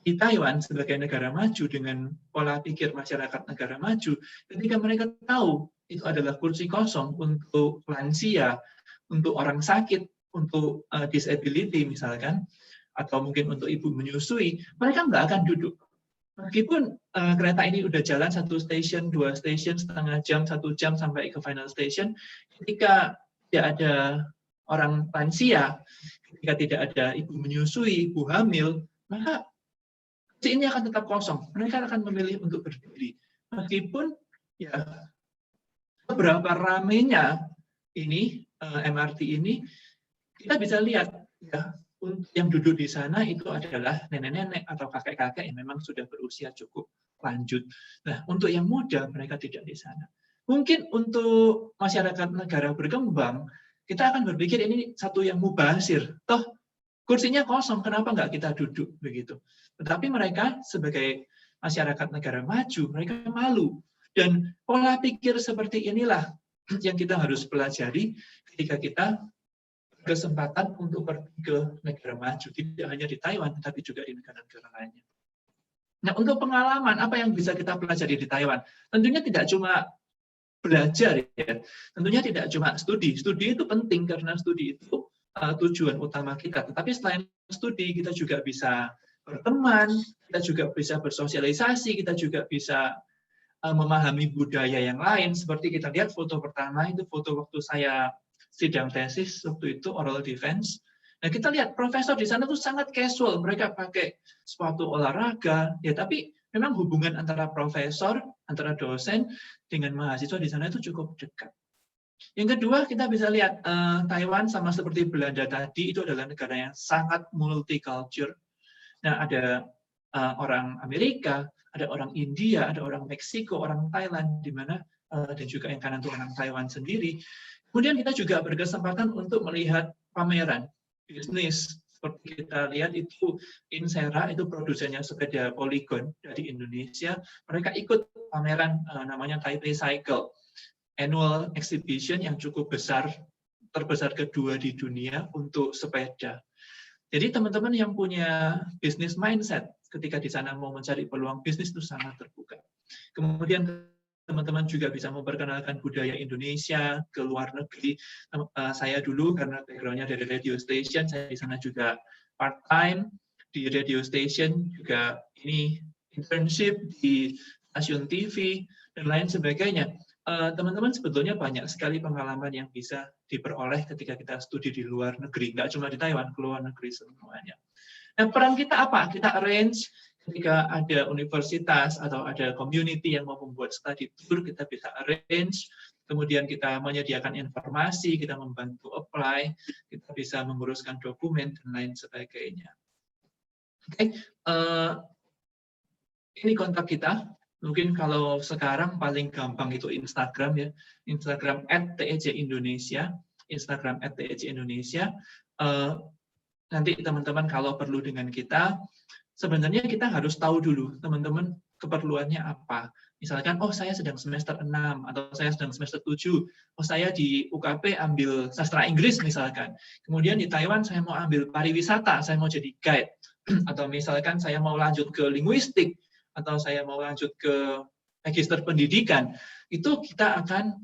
Speaker 3: di Taiwan sebagai negara maju dengan pola pikir masyarakat negara maju, ketika mereka tahu itu adalah kursi kosong untuk lansia, untuk orang sakit, untuk disability misalkan, atau mungkin untuk ibu menyusui, mereka nggak akan duduk. Meskipun kereta ini udah jalan 1 stasiun, 2 stasiun, setengah jam, 1 jam sampai ke final station, ketika tidak ada orang lansia, ketika tidak ada ibu menyusui, ibu hamil, maka ini akan tetap kosong. Mereka akan memilih untuk berdiri. Meskipun ya seberapa ramainya ini MRT ini, kita bisa lihat ya, yang duduk di sana itu adalah nenek-nenek atau kakek-kakek yang memang sudah berusia cukup lanjut. Nah, untuk yang muda mereka tidak di sana. Mungkin untuk masyarakat negara berkembang, kita akan berpikir ini satu yang mubazir. Toh kursinya kosong, kenapa nggak kita duduk begitu? Tetapi mereka sebagai masyarakat negara maju, mereka malu. Dan pola pikir seperti inilah yang kita harus pelajari ketika kita kesempatan untuk pergi ke negara maju, tidak hanya di Taiwan, tetapi juga di negara-negara lainnya. Nah, untuk pengalaman, apa yang bisa kita pelajari di Taiwan? Tentunya tidak cuma belajar, ya. Tentunya tidak cuma studi. Studi itu penting karena studi itu tujuan utama kita. Tetapi selain studi, kita juga bisa berteman, kita juga bisa bersosialisasi, kita juga bisa memahami budaya yang lain. Seperti kita lihat foto pertama, itu foto waktu saya sidang tesis, waktu itu oral defense. Nah, kita lihat profesor di sana tuh sangat casual, mereka pakai sepatu olahraga, ya tapi memang hubungan antara profesor, antara dosen dengan mahasiswa di sana itu cukup dekat. Yang kedua, kita bisa lihat Taiwan sama seperti Belanda tadi, itu adalah negara yang sangat multicultural. Nah, ada orang Amerika, ada orang India, ada orang Meksiko, orang Thailand, di mana dan juga yang kanan itu orang Taiwan sendiri. Kemudian kita juga berkesempatan untuk melihat pameran bisnis. Seperti kita lihat itu Insera, itu produsennya sepeda Polygon dari Indonesia. Mereka ikut pameran namanya Taipei Cycle, annual exhibition yang cukup besar, terbesar kedua di dunia untuk sepeda. Jadi teman-teman yang punya business mindset ketika di sana mau mencari peluang bisnis itu sangat terbuka. Kemudian teman-teman juga bisa memperkenalkan budaya Indonesia ke luar negeri. Saya dulu karena background-nya dari radio station, saya di sana juga part-time di radio station, juga ini internship di stasiun TV, dan lain sebagainya. Teman-teman sebetulnya banyak sekali pengalaman yang bisa diperoleh ketika kita studi di luar negeri, nggak cuma di Taiwan, ke luar negeri semuanya. Nah, peran kita apa? Kita arrange ketika ada universitas atau ada community yang mau membuat study tour, kita bisa arrange, kemudian kita menyediakan informasi, kita membantu apply, kita bisa menguruskan dokumen, dan lain sebagainya. Oke, ini kontak kita. Mungkin kalau sekarang paling gampang itu Instagram, ya, Instagram @TEC-Indonesia, Instagram @TEC-Indonesia. Nanti teman-teman kalau perlu dengan kita, sebenarnya kita harus tahu dulu teman-teman keperluannya apa. Misalkan, oh saya sedang semester 6, atau saya sedang semester 7, oh saya di UKP ambil sastra Inggris misalkan. Kemudian di Taiwan saya mau ambil pariwisata, saya mau jadi guide. Atau misalkan saya mau lanjut ke linguistik, atau saya mau lanjut ke magister pendidikan, itu kita akan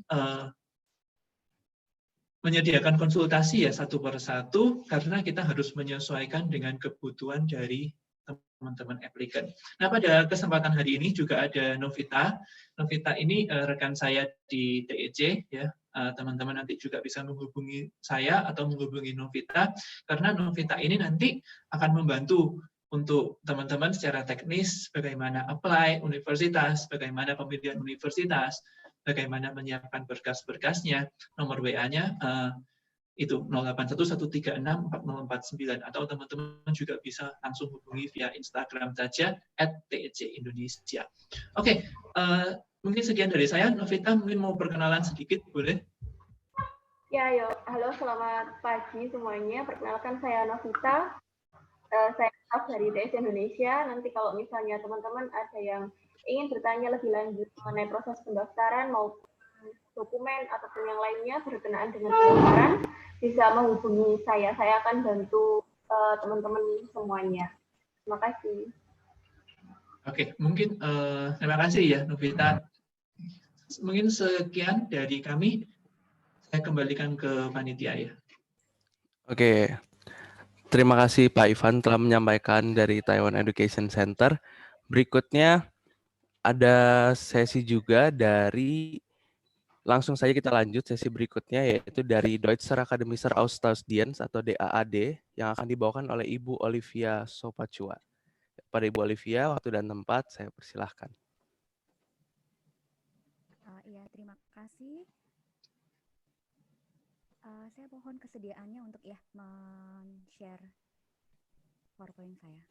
Speaker 3: menyediakan konsultasi ya satu per satu, karena kita harus menyesuaikan dengan kebutuhan dari teman-teman applicant. Nah, pada kesempatan hari ini juga ada Novita. Novita ini rekan saya di TEC, ya. Teman-teman nanti juga bisa menghubungi saya atau menghubungi Novita, karena Novita ini nanti akan membantu untuk teman-teman secara teknis bagaimana apply universitas, bagaimana pemilihan universitas, bagaimana menyiapkan berkas-berkasnya, nomor WA-nya itu 0811364049, atau teman-teman juga bisa langsung hubungi via Instagram saja @TEC-Indonesia. Oke, mungkin sekian dari saya. Novita mungkin mau perkenalan sedikit, boleh?
Speaker 4: Ya, yuk. Halo, selamat pagi semuanya. Perkenalkan saya Novita. Saya dari TEC Indonesia. Nanti kalau misalnya teman-teman ada yang ingin bertanya lebih lanjut mengenai proses pendaftaran maupun dokumen ataupun yang lainnya berkenaan dengan pendaftaran, bisa menghubungi saya. Saya akan bantu teman-teman semuanya. Terima kasih.
Speaker 3: Oke, mungkin terima kasih ya Novita. Mungkin sekian dari kami. Saya kembalikan ke panitia ya.
Speaker 1: Oke. Terima kasih Pak Ivan telah menyampaikan dari Taiwan Education Center. Berikutnya ada sesi juga dari, langsung saja kita lanjut sesi berikutnya, yaitu dari Deutscher Akademischer Austauschdienst atau DAAD yang akan dibawakan oleh Ibu Olivia Sopacua. Pada Ibu Olivia, waktu dan tempat saya persilahkan.
Speaker 5: Iya, terima kasih. Saya mohon kesediaannya untuk men-share PowerPoint saya.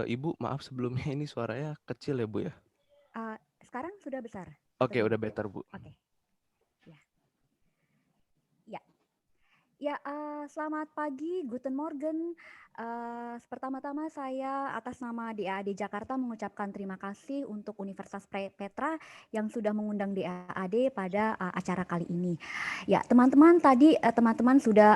Speaker 1: Ibu, maaf sebelumnya ini suaranya kecil ya, Bu ya?
Speaker 5: Sekarang sudah besar?
Speaker 1: Oke, udah better, Bu.
Speaker 5: Oke. Ya, selamat pagi, Guten Morgen. Pertama-tama saya atas nama DAAD Jakarta mengucapkan terima kasih untuk Universitas Petra yang sudah mengundang DAAD pada acara kali ini. Ya, teman-teman tadi teman-teman sudah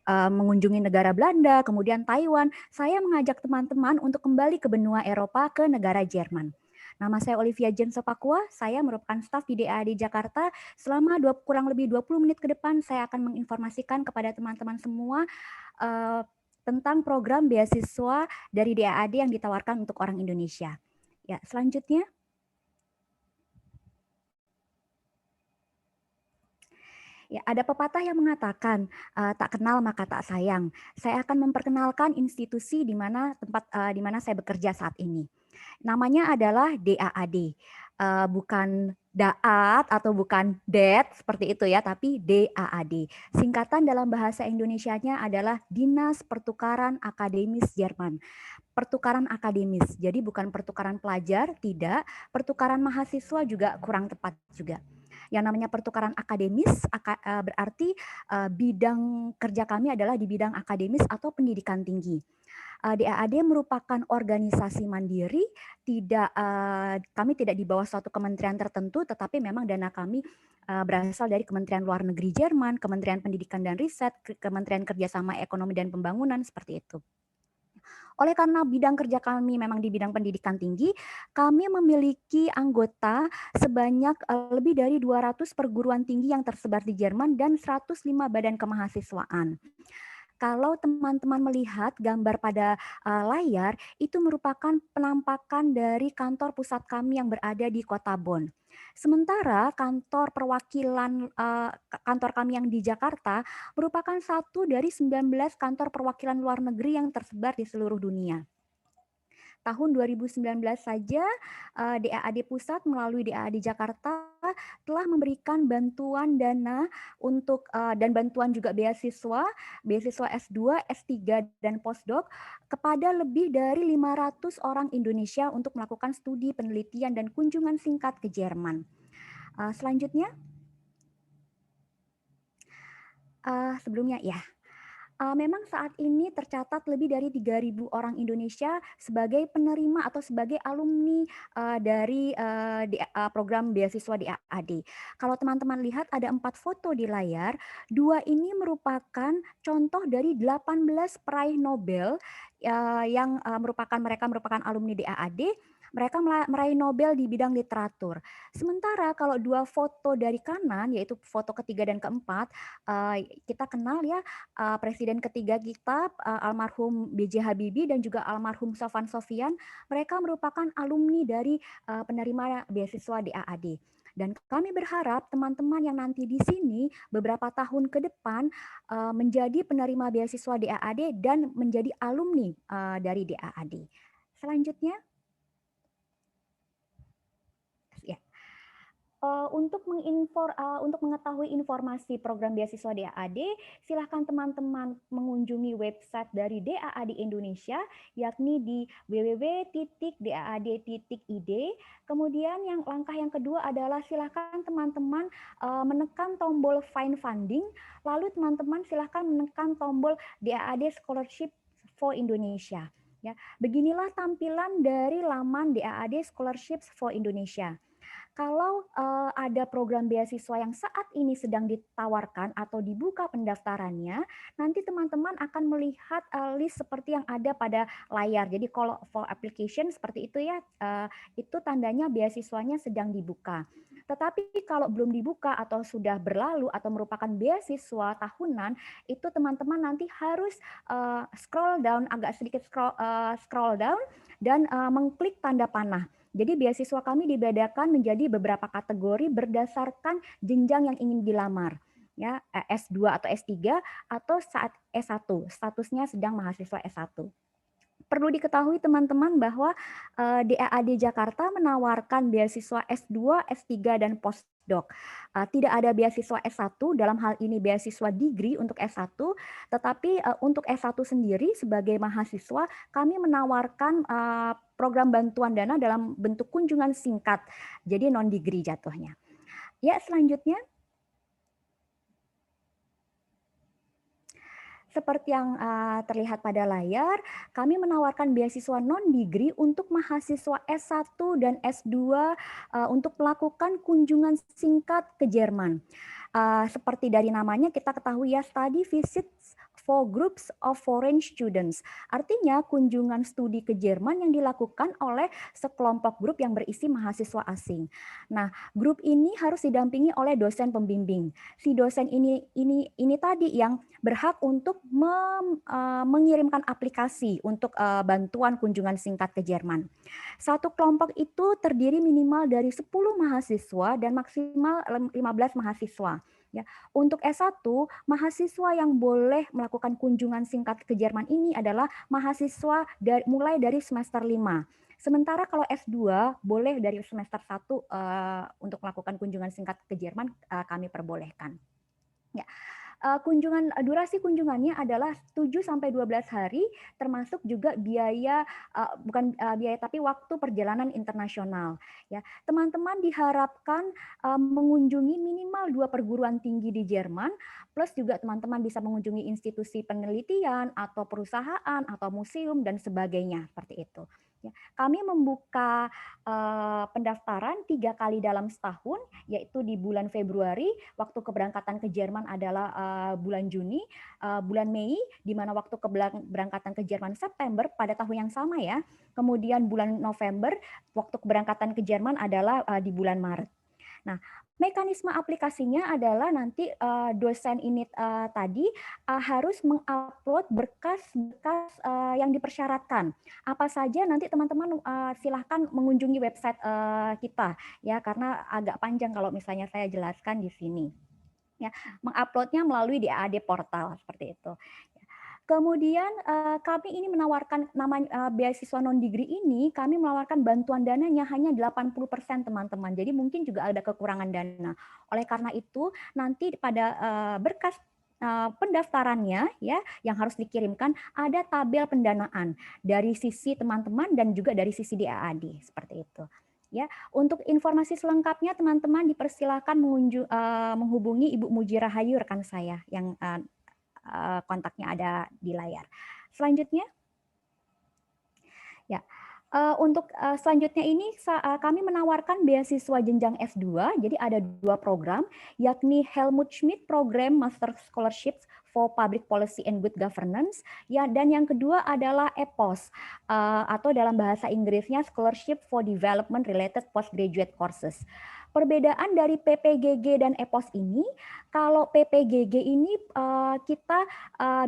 Speaker 5: mengunjungi negara Belanda, kemudian Taiwan. Saya mengajak teman-teman untuk kembali ke benua Eropa ke negara Jerman. Nama saya Olivia Jensopakua, saya merupakan staf di DAAD Jakarta. Selama kurang lebih 20 menit ke depan, saya akan menginformasikan kepada teman-teman semua tentang program beasiswa dari DAAD yang ditawarkan untuk orang Indonesia. Ya, selanjutnya. Ya, ada pepatah yang mengatakan tak kenal maka tak sayang. Saya akan memperkenalkan institusi di mana di mana saya bekerja saat ini. Namanya adalah DAAD, bukan Daat atau bukan DET seperti itu ya, tapi DAAD. Singkatan dalam bahasa Indonesianya adalah Dinas Pertukaran Akademis Jerman. Pertukaran akademis, jadi bukan pertukaran pelajar, tidak. Pertukaran mahasiswa juga kurang tepat juga. Yang namanya pertukaran akademis berarti bidang kerja kami adalah di bidang akademis atau pendidikan tinggi. DAAD merupakan organisasi mandiri, kami tidak di bawah suatu kementerian tertentu, tetapi memang dana kami berasal dari Kementerian Luar Negeri Jerman, Kementerian Pendidikan dan Riset, Kementerian Kerjasama Ekonomi dan Pembangunan, seperti itu. Oleh karena bidang kerja kami memang di bidang pendidikan tinggi, kami memiliki anggota sebanyak lebih dari 200 perguruan tinggi yang tersebar di Jerman dan 105 badan kemahasiswaan. Kalau teman-teman melihat gambar pada layar, itu merupakan penampakan dari kantor pusat kami yang berada di Kota Bonn. Sementara kantor perwakilan kantor kami yang di Jakarta merupakan satu dari 19 kantor perwakilan luar negeri yang tersebar di seluruh dunia. Tahun 2019 saja DAAD Pusat melalui DAAD Jakarta telah memberikan bantuan dana untuk dan bantuan juga beasiswa S2, S3 dan postdoc kepada lebih dari 500 orang Indonesia untuk melakukan studi penelitian dan kunjungan singkat ke Jerman. Selanjutnya, sebelumnya ya. Memang saat ini tercatat lebih dari 3.000 orang Indonesia sebagai penerima atau sebagai alumni dari program beasiswa di DAAD. Kalau teman-teman lihat ada 4 foto di layar, 2 ini merupakan contoh dari 18 peraih Nobel yang mereka merupakan alumni DAAD. Mereka meraih Nobel di bidang literatur. Sementara kalau 2 foto dari kanan, yaitu foto ketiga dan keempat, kita kenal ya Presiden ketiga kita, almarhum B.J. Habibie dan juga almarhum Sofwan Sofyan. Mereka merupakan alumni dari penerima beasiswa DAAD. Dan kami berharap teman-teman yang nanti di sini beberapa tahun ke depan menjadi penerima beasiswa DAAD dan menjadi alumni dari DAAD. Selanjutnya. Untuk mengetahui informasi program beasiswa DAAD, silakan teman-teman mengunjungi website dari DAAD Indonesia, yakni di www.daad.id. Kemudian langkah yang kedua adalah silakan teman-teman menekan tombol Find Funding, lalu teman-teman silakan menekan tombol DAAD Scholarship for Indonesia. Ya, beginilah tampilan dari laman DAAD Scholarships for Indonesia. Kalau ada program beasiswa yang saat ini sedang ditawarkan atau dibuka pendaftarannya, nanti teman-teman akan melihat list seperti yang ada pada layar. Jadi kalau for application seperti itu ya, itu tandanya beasiswanya sedang dibuka. Tetapi kalau belum dibuka atau sudah berlalu atau merupakan beasiswa tahunan, itu teman-teman nanti harus scroll down, agak sedikit scroll down dan mengklik tanda panah. Jadi beasiswa kami dibedakan menjadi beberapa kategori berdasarkan jenjang yang ingin dilamar. Ya, S2 atau S3 atau saat S1, statusnya sedang mahasiswa S1. Perlu diketahui teman-teman bahwa DAAD Jakarta menawarkan beasiswa S2, S3, dan postdoc. Tidak ada beasiswa S1, dalam hal ini beasiswa degree untuk S1, tetapi untuk S1 sendiri sebagai mahasiswa kami menawarkan program bantuan dana dalam bentuk kunjungan singkat, jadi non-degree jatuhnya. Ya, selanjutnya. Seperti yang terlihat pada layar, kami menawarkan beasiswa non-degree untuk mahasiswa S1 dan S2 untuk melakukan kunjungan singkat ke Jerman. Seperti dari namanya kita ketahui ya, study visits for groups of foreign students. Artinya kunjungan studi ke Jerman yang dilakukan oleh sekelompok grup yang berisi mahasiswa asing. Nah, grup ini harus didampingi oleh dosen pembimbing. Si dosen ini tadi yang berhak untuk mengirimkan aplikasi untuk bantuan kunjungan singkat ke Jerman. Satu kelompok itu terdiri minimal dari 10 mahasiswa dan maksimal 15 mahasiswa. Ya, untuk S1, mahasiswa yang boleh melakukan kunjungan singkat ke Jerman ini adalah mahasiswa mulai dari semester 5. Sementara kalau S2 boleh dari semester 1 untuk melakukan kunjungan singkat ke Jerman kami perbolehkan. Ya. Durasi kunjungannya adalah 7 sampai 12 hari, termasuk juga biaya bukan biaya tapi waktu perjalanan internasional. Ya, teman-teman diharapkan mengunjungi minimal 2 perguruan tinggi di Jerman, plus juga teman-teman bisa mengunjungi institusi penelitian atau perusahaan atau museum dan sebagainya seperti itu. Ya, kami membuka pendaftaran 3 kali dalam setahun, yaitu di bulan Februari, waktu keberangkatan ke Jerman adalah bulan Juni, bulan Mei, di mana waktu keberangkatan ke Jerman September pada tahun yang sama ya. Kemudian bulan November, waktu keberangkatan ke Jerman adalah di bulan Maret. Nah, mekanisme aplikasinya adalah nanti dosen ini tadi harus mengupload berkas-berkas yang dipersyaratkan. Apa saja nanti teman-teman silahkan mengunjungi website kita ya, karena agak panjang kalau misalnya saya jelaskan di sini. Ya, menguploadnya melalui DAAD portal seperti itu. Kemudian kami ini menawarkan namanya beasiswa non-degree ini, kami menawarkan bantuan dananya hanya 80% teman-teman. Jadi mungkin juga ada kekurangan dana. Oleh karena itu nanti pada berkas pendaftarannya ya yang harus dikirimkan ada tabel pendanaan dari sisi teman-teman dan juga dari sisi DAAD seperti itu. Ya, untuk informasi selengkapnya teman-teman dipersilakan menghubungi Ibu Muji Rahayu rekan saya yang kontaknya ada di layar. Selanjutnya, ya, untuk selanjutnya ini kami menawarkan beasiswa jenjang S2. Jadi ada 2 program, yakni Helmut Schmidt Program Master Scholarships for Public Policy and Good Governance, ya, dan yang kedua adalah EPOS atau dalam bahasa Inggrisnya Scholarship for Development Related Postgraduate Courses. Perbedaan dari PPGG dan EPOS ini, kalau PPGG ini kita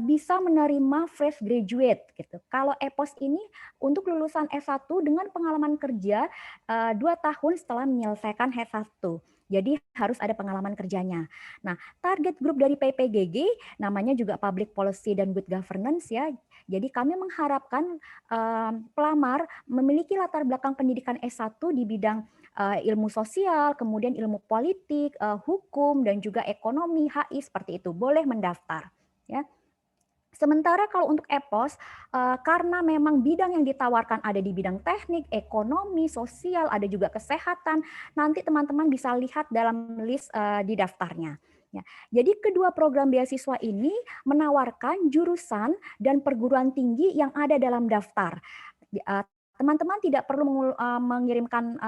Speaker 5: bisa menerima fresh graduate gitu. Kalau EPOS ini untuk lulusan S1 dengan pengalaman kerja 2 tahun setelah menyelesaikan S1. Jadi harus ada pengalaman kerjanya. Nah, target grup dari PPGG namanya juga Public Policy dan Good Governance ya. Jadi kami mengharapkan pelamar memiliki latar belakang pendidikan S1 di bidang ilmu sosial, kemudian ilmu politik, hukum, dan juga ekonomi, HI, seperti itu. Boleh mendaftar. Ya. Sementara kalau untuk EPOS, karena memang bidang yang ditawarkan ada di bidang teknik, ekonomi, sosial, ada juga kesehatan, nanti teman-teman bisa lihat dalam list di daftarnya. Ya, jadi kedua program beasiswa ini menawarkan jurusan dan perguruan tinggi yang ada dalam daftar. Teman-teman tidak perlu mengirimkan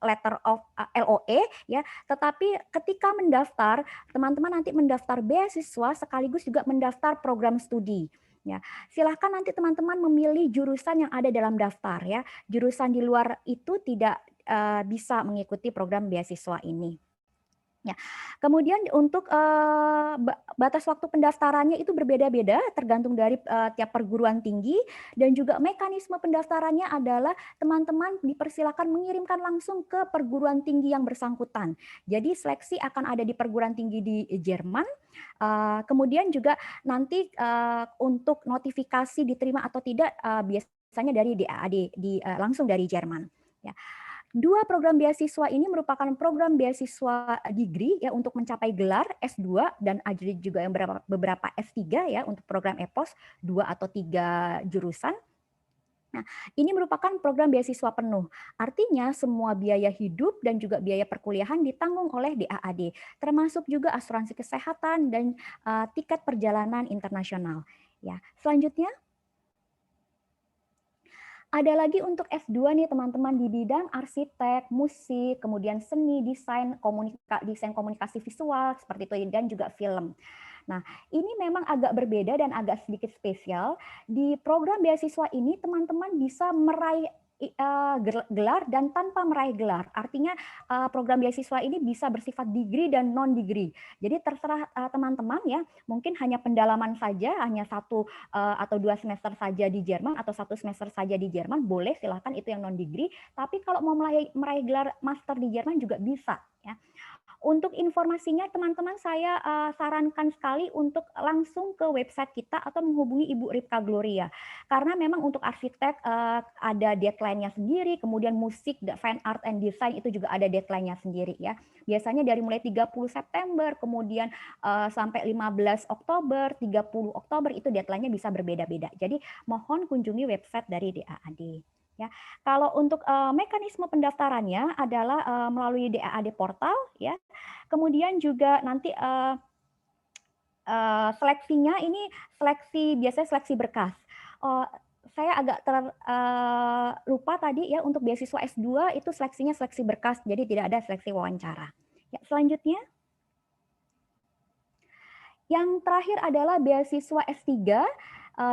Speaker 5: letter of LOE ya, tetapi ketika mendaftar, teman-teman nanti mendaftar beasiswa sekaligus juga mendaftar program studi. Ya, silahkan nanti teman-teman memilih jurusan yang ada dalam daftar ya. Jurusan di luar itu tidak bisa mengikuti program beasiswa ini. Ya, kemudian untuk batas waktu pendaftarannya itu berbeda-beda tergantung dari tiap perguruan tinggi, dan juga mekanisme pendaftarannya adalah teman-teman dipersilakan mengirimkan langsung ke perguruan tinggi yang bersangkutan. Jadi seleksi akan ada di perguruan tinggi di Jerman, kemudian juga nanti untuk notifikasi diterima atau tidak biasanya dari DAAD langsung dari Jerman. Ya. Dua program beasiswa ini merupakan program beasiswa degree ya untuk mencapai gelar S2, dan ada juga yang beberapa S3 ya untuk program EPOS 2 atau 3 jurusan. Nah, ini merupakan program beasiswa penuh. Artinya semua biaya hidup dan juga biaya perkuliahan ditanggung oleh DAAD, termasuk juga asuransi kesehatan dan tiket perjalanan internasional. Ya, selanjutnya ada lagi untuk S2 nih teman-teman di bidang arsitek, musik, kemudian seni, desain komunikasi visual seperti itu, dan juga film. Nah, ini memang agak berbeda dan agak sedikit spesial. Di program beasiswa ini teman-teman bisa meraih gelar dan tanpa meraih gelar. Artinya program beasiswa ini bisa bersifat degree dan non degree. Jadi terserah teman-teman ya, mungkin hanya pendalaman saja, hanya 1 atau 2 semester saja di Jerman atau 1 semester saja di Jerman, boleh, silahkan, itu yang non degree. Tapi kalau mau meraih gelar master di Jerman juga bisa ya. Untuk informasinya teman-teman saya sarankan sekali untuk langsung ke website kita atau menghubungi Ibu Ripka Gloria. Karena memang untuk arsitek ada deadline-nya sendiri, kemudian musik, fine art and design itu juga ada deadline-nya sendiri ya. Biasanya dari mulai 30 September, kemudian sampai 15 Oktober, 30 Oktober itu deadline-nya bisa berbeda-beda. Jadi mohon kunjungi website dari DAAD. Ya, kalau untuk mekanisme pendaftarannya adalah melalui DAAD portal ya. Kemudian juga nanti seleksinya ini biasanya seleksi berkas. Saya agak lupa tadi ya, untuk beasiswa S2 itu seleksinya seleksi berkas, jadi tidak ada seleksi wawancara. Ya, selanjutnya. Yang terakhir adalah beasiswa S3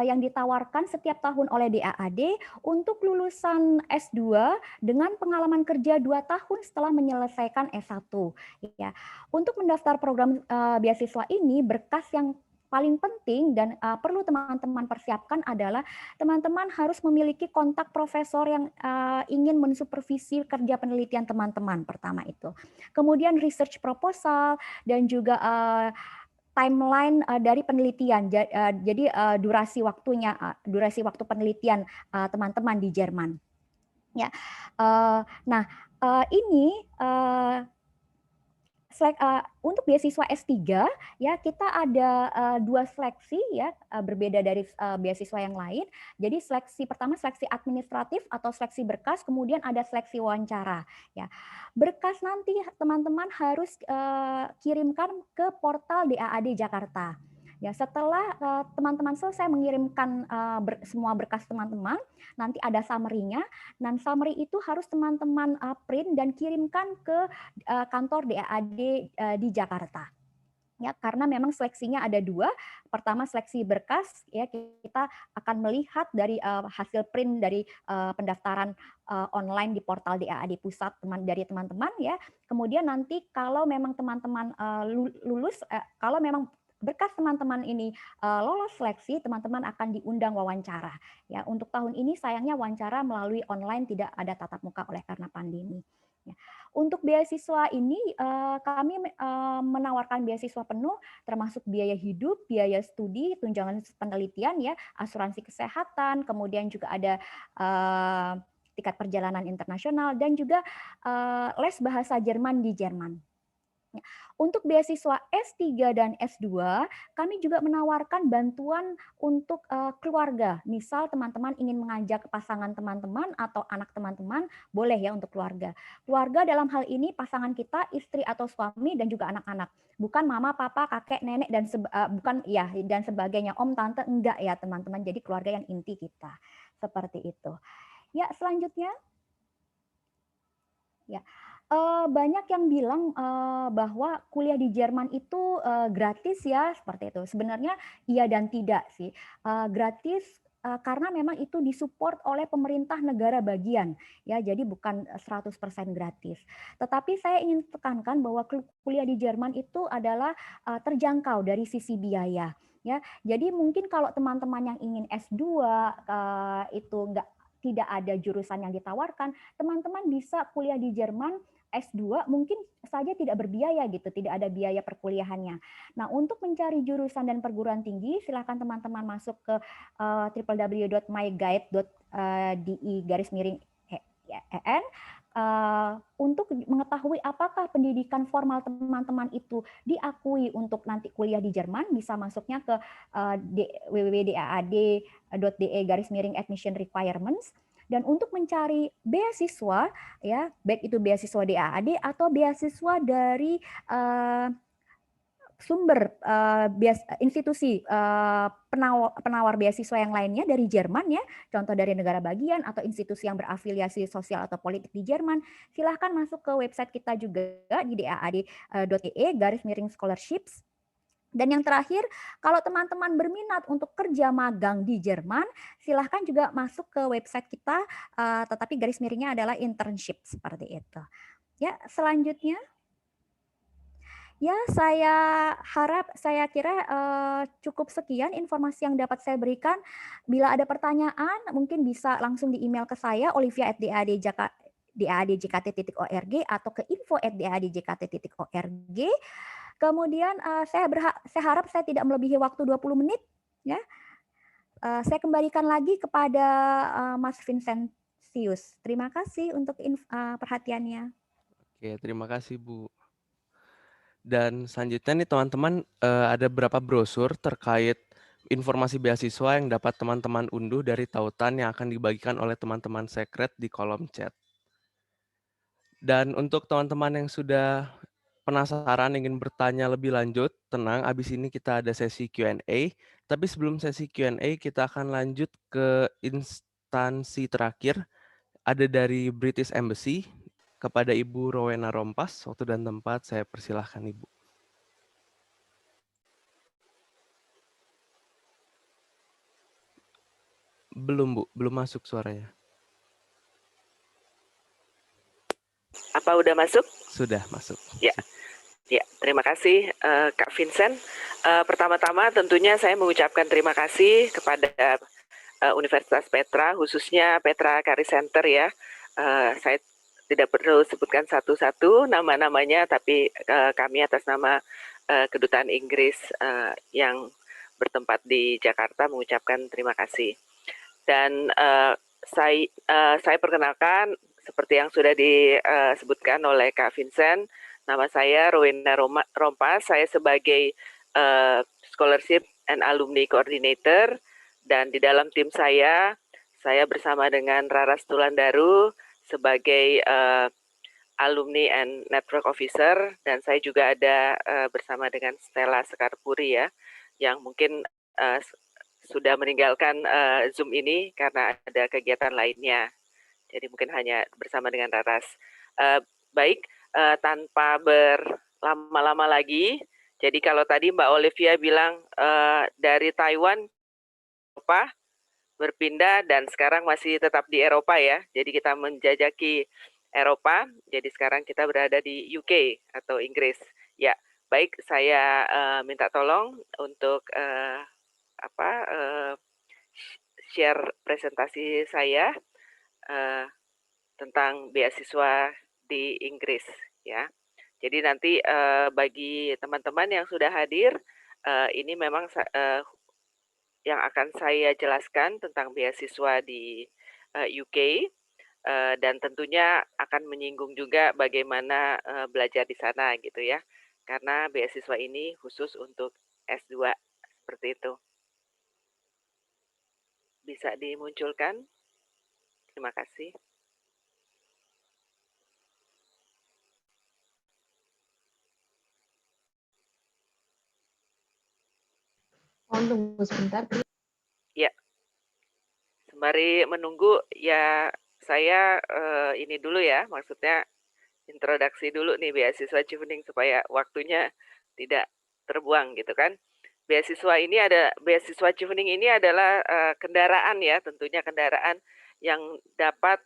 Speaker 5: yang ditawarkan setiap tahun oleh DAAD untuk lulusan S2 dengan pengalaman kerja 2 tahun setelah menyelesaikan S1. Ya. Untuk mendaftar program beasiswa ini, berkas yang paling penting dan perlu teman-teman persiapkan adalah teman-teman harus memiliki kontak profesor yang ingin mensupervisi kerja penelitian teman-teman, pertama itu. Kemudian research proposal dan juga timeline dari penelitian, jadi durasi waktu penelitian teman-teman di Jerman. Ya, nah ini untuk beasiswa S3 ya kita ada 2 seleksi ya, berbeda dari beasiswa yang lain. Jadi seleksi pertama seleksi administratif atau seleksi berkas, kemudian ada seleksi wawancara ya. Berkas nanti teman-teman harus kirimkan ke portal DAAD Jakarta. Ya, setelah teman-teman selesai mengirimkan semua berkas teman-teman, nanti ada summary-nya. Dan summary itu harus teman-teman print dan kirimkan ke kantor DAAD di Jakarta. Ya, karena memang seleksinya ada 2. Pertama seleksi berkas ya, kita akan melihat dari hasil print dari pendaftaran online di portal DAAD pusat dari teman-teman ya. Kemudian nanti kalau memang teman-teman lulus, kalau memang berkas teman-teman ini lolos seleksi, teman-teman akan diundang wawancara. Ya, untuk tahun ini sayangnya wawancara melalui online, tidak ada tatap muka oleh karena pandemi. Ya. Untuk beasiswa ini kami menawarkan beasiswa penuh, termasuk biaya hidup, biaya studi, tunjangan penelitian ya, asuransi kesehatan, kemudian juga ada tiket perjalanan internasional dan juga les bahasa Jerman di Jerman. Untuk beasiswa S3 dan S2, kami juga menawarkan bantuan untuk keluarga. Misal teman-teman ingin mengajak pasangan teman-teman atau anak teman-teman, boleh ya untuk keluarga. Keluarga dalam hal ini pasangan kita, istri atau suami dan juga anak-anak. Bukan mama, papa, kakek, nenek dan bukan ya dan sebagainya, om, tante, enggak ya teman-teman. Jadi keluarga yang inti kita. Seperti itu. Ya, selanjutnya. Ya. Banyak yang bilang bahwa kuliah di Jerman itu gratis ya, seperti itu. Sebenarnya iya dan tidak sih. Gratis karena memang itu disupport oleh pemerintah negara bagian, ya, jadi bukan 100% gratis. Tetapi saya ingin tekankan bahwa kuliah di Jerman itu adalah terjangkau dari sisi biaya, ya. Jadi mungkin kalau teman-teman yang ingin S2 itu tidak ada jurusan yang ditawarkan, teman-teman bisa kuliah di Jerman S2 mungkin saja tidak berbiaya gitu, tidak ada biaya perkuliahannya. Nah, untuk mencari jurusan dan perguruan tinggi, silakan teman-teman masuk ke www.myguide.di/en untuk mengetahui apakah pendidikan formal teman-teman itu diakui untuk nanti kuliah di Jerman, bisa masuknya ke www.daad.de/admission requirements. Dan untuk mencari beasiswa, ya, baik itu beasiswa DAAD atau beasiswa dari sumber institusi penawar beasiswa yang lainnya dari Jerman, ya, contoh dari negara bagian atau institusi yang berafiliasi sosial atau politik di Jerman, silahkan masuk ke website kita juga di daad.de/scholarships. Dan yang terakhir, kalau teman-teman berminat untuk kerja magang di Jerman, silahkan juga masuk ke website kita, tetapi garis miringnya adalah internship, seperti itu. Ya, selanjutnya. Ya, saya kira cukup sekian informasi yang dapat saya berikan. Bila ada pertanyaan, mungkin bisa langsung di email ke saya, olivia@daadjkt.org atau ke info@daadjkt.org. Kemudian saya harap saya tidak melebihi waktu 20 menit. Ya. Saya kembalikan lagi kepada Mas Vincentius. Terima kasih untuk perhatiannya.
Speaker 1: Oke, terima kasih Bu. Dan selanjutnya nih teman-teman, ada beberapa brosur terkait informasi beasiswa yang dapat teman-teman unduh dari tautan yang akan dibagikan oleh teman-teman sekret di kolom chat. Dan untuk teman-teman yang sudah penasaran ingin bertanya lebih lanjut, tenang, abis ini kita ada sesi Q&A. Tapi sebelum sesi Q&A, kita akan lanjut ke instansi terakhir, ada dari British Embassy, kepada Ibu Rowena Rompas. Waktu dan tempat saya persilahkan Ibu. Belum Bu, belum masuk suaranya.
Speaker 6: Apa udah masuk?
Speaker 1: Sudah masuk.
Speaker 6: Ya, ya, terima kasih Kak Vincent. Pertama-tama tentunya saya mengucapkan terima kasih kepada Universitas Petra, khususnya Petra Career Center, ya. Saya tidak perlu sebutkan satu-satu nama-namanya, tapi kami atas nama Kedutaan Inggris yang bertempat di Jakarta mengucapkan terima kasih. Dan saya perkenalkan, seperti yang sudah disebutkan oleh Kak Vincent, nama saya Rowena Rompas, saya sebagai Scholarship and Alumni Coordinator, dan di dalam tim saya bersama dengan Raras Tulandaru sebagai Alumni and Network Officer, dan saya juga ada bersama dengan Stella Sekarpuri, ya, yang mungkin sudah meninggalkan Zoom ini karena ada kegiatan lainnya. Jadi mungkin hanya bersama dengan Raras. Baik, tanpa berlama-lama lagi, jadi kalau tadi Mbak Olivia bilang dari Taiwan Eropa berpindah dan sekarang masih tetap di Eropa, ya. Jadi kita menjajaki Eropa, jadi sekarang kita berada di UK atau Inggris. Ya, baik, saya minta tolong untuk share presentasi saya tentang beasiswa di Inggris, ya. Jadi nanti bagi teman-teman yang sudah hadir, ini memang yang akan saya jelaskan tentang beasiswa di UK, dan tentunya akan menyinggung juga bagaimana belajar di sana, gitu, ya. Karena beasiswa ini khusus untuk S2, seperti itu. Bisa dimunculkan? Terima kasih.
Speaker 7: Mohon tunggu sebentar.
Speaker 6: Ya, sembari menunggu, ya, saya ini dulu, ya, maksudnya introduksi dulu nih beasiswa Chevening supaya waktunya tidak terbuang, gitu kan. beasiswa ini beasiswa Chevening ini adalah kendaraan ya, tentunya kendaraan yang dapat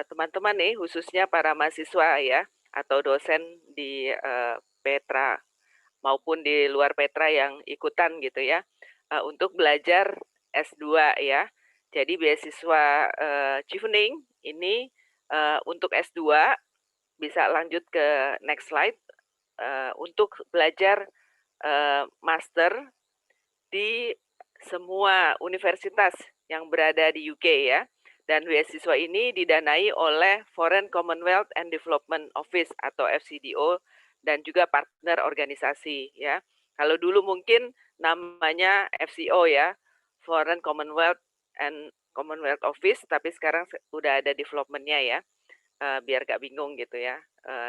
Speaker 6: teman-teman nih, khususnya para mahasiswa ya, atau dosen di Petra maupun di luar Petra yang ikutan gitu ya, untuk belajar S2 ya. Jadi beasiswa Chevening ini untuk S2 bisa lanjut ke next slide, untuk belajar master di semua universitas yang berada di UK ya. Dan beasiswa ini didanai oleh Foreign Commonwealth and Development Office atau FCDO dan juga partner organisasi ya. Kalau dulu mungkin namanya FCO ya, Foreign Commonwealth and Commonwealth Office, tapi sekarang udah ada development-nya ya, biar gak bingung gitu ya.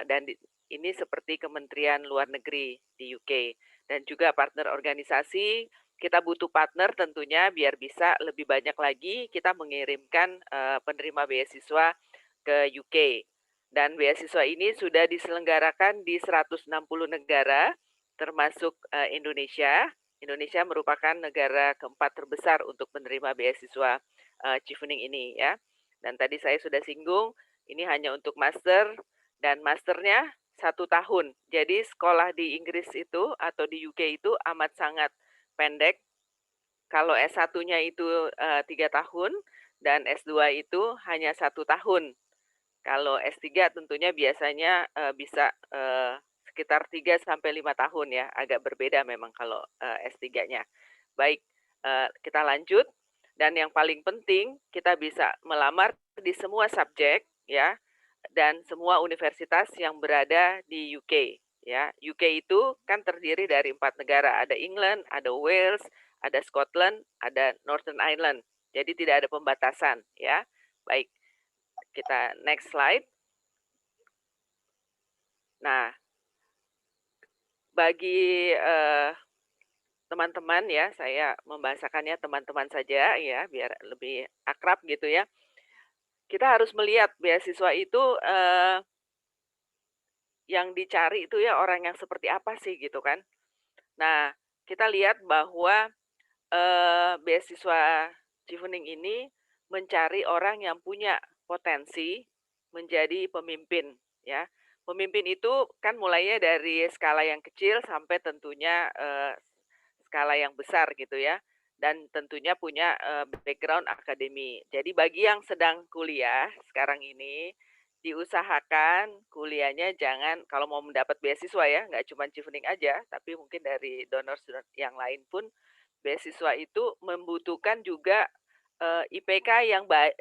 Speaker 6: Dan ini seperti Kementerian Luar Negeri di UK. Dan juga partner organisasi, kita butuh partner tentunya biar bisa lebih banyak lagi kita mengirimkan penerima beasiswa ke UK. Dan beasiswa ini sudah diselenggarakan di 160 negara, termasuk Indonesia. Indonesia merupakan negara keempat terbesar untuk menerima beasiswa Chevening ini ya. Dan tadi saya sudah singgung, ini hanya untuk master, dan masternya 1 tahun. Jadi sekolah di Inggris itu atau di UK itu amat sangat pendek. Kalau S1-nya itu 3 tahun dan S2 itu hanya 1 tahun. Kalau S3 tentunya biasanya bisa sekitar 3 sampai 5 tahun ya, agak berbeda memang kalau S3-nya. Baik, kita lanjut. Dan yang paling penting, kita bisa melamar di semua subjek ya, dan semua universitas yang berada di UK ya. UK itu kan terdiri dari 4 negara, ada England, ada Wales, ada Scotland, ada Northern Ireland. Jadi tidak ada pembatasan ya. Baik, kita next slide. Nah, bagi teman-teman ya, saya membahasakannya teman-teman saja ya, biar lebih akrab gitu ya. Kita harus melihat beasiswa itu yang dicari itu ya orang yang seperti apa sih gitu kan. Nah, kita lihat bahwa beasiswa Chevening ini mencari orang yang punya potensi menjadi pemimpin ya. Pemimpin itu kan mulainya dari skala yang kecil sampai tentunya skala yang besar gitu ya. Dan tentunya punya background akademi. Jadi bagi yang sedang kuliah sekarang ini, diusahakan kuliahnya jangan, kalau mau mendapat beasiswa ya, nggak cuma Chevening aja, tapi mungkin dari donor yang lain pun, beasiswa itu membutuhkan juga IPK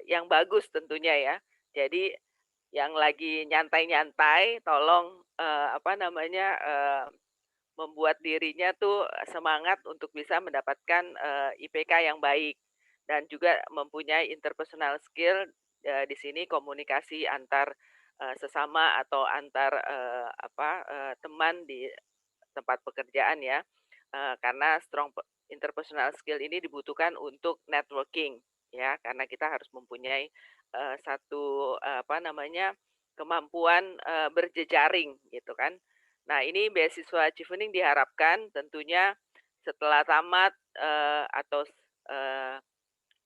Speaker 6: yang bagus tentunya ya. Jadi yang lagi nyantai-nyantai, tolong membuat dirinya tuh semangat untuk bisa mendapatkan IPK yang baik dan juga mempunyai interpersonal skill. Di sini komunikasi antar sesama atau antar teman di tempat pekerjaan ya, karena strong interpersonal skill ini dibutuhkan untuk networking ya, karena kita harus mempunyai satu kemampuan berjejaring gitu kan. Nah, ini beasiswa Chevening diharapkan tentunya setelah tamat atau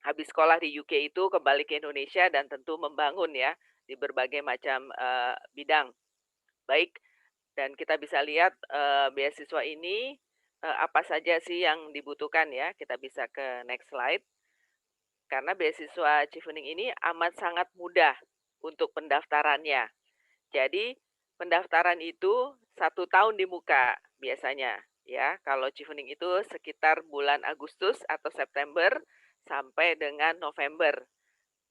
Speaker 6: habis sekolah di UK itu kembali ke Indonesia dan tentu membangun ya di berbagai macam bidang. Baik, dan kita bisa lihat beasiswa ini apa saja sih yang dibutuhkan ya. Kita bisa ke next slide. Karena beasiswa Chevening ini amat sangat mudah untuk pendaftarannya. Jadi pendaftaran itu 1 tahun di muka biasanya ya. Kalau Chevening itu sekitar bulan Agustus atau September sampai dengan November.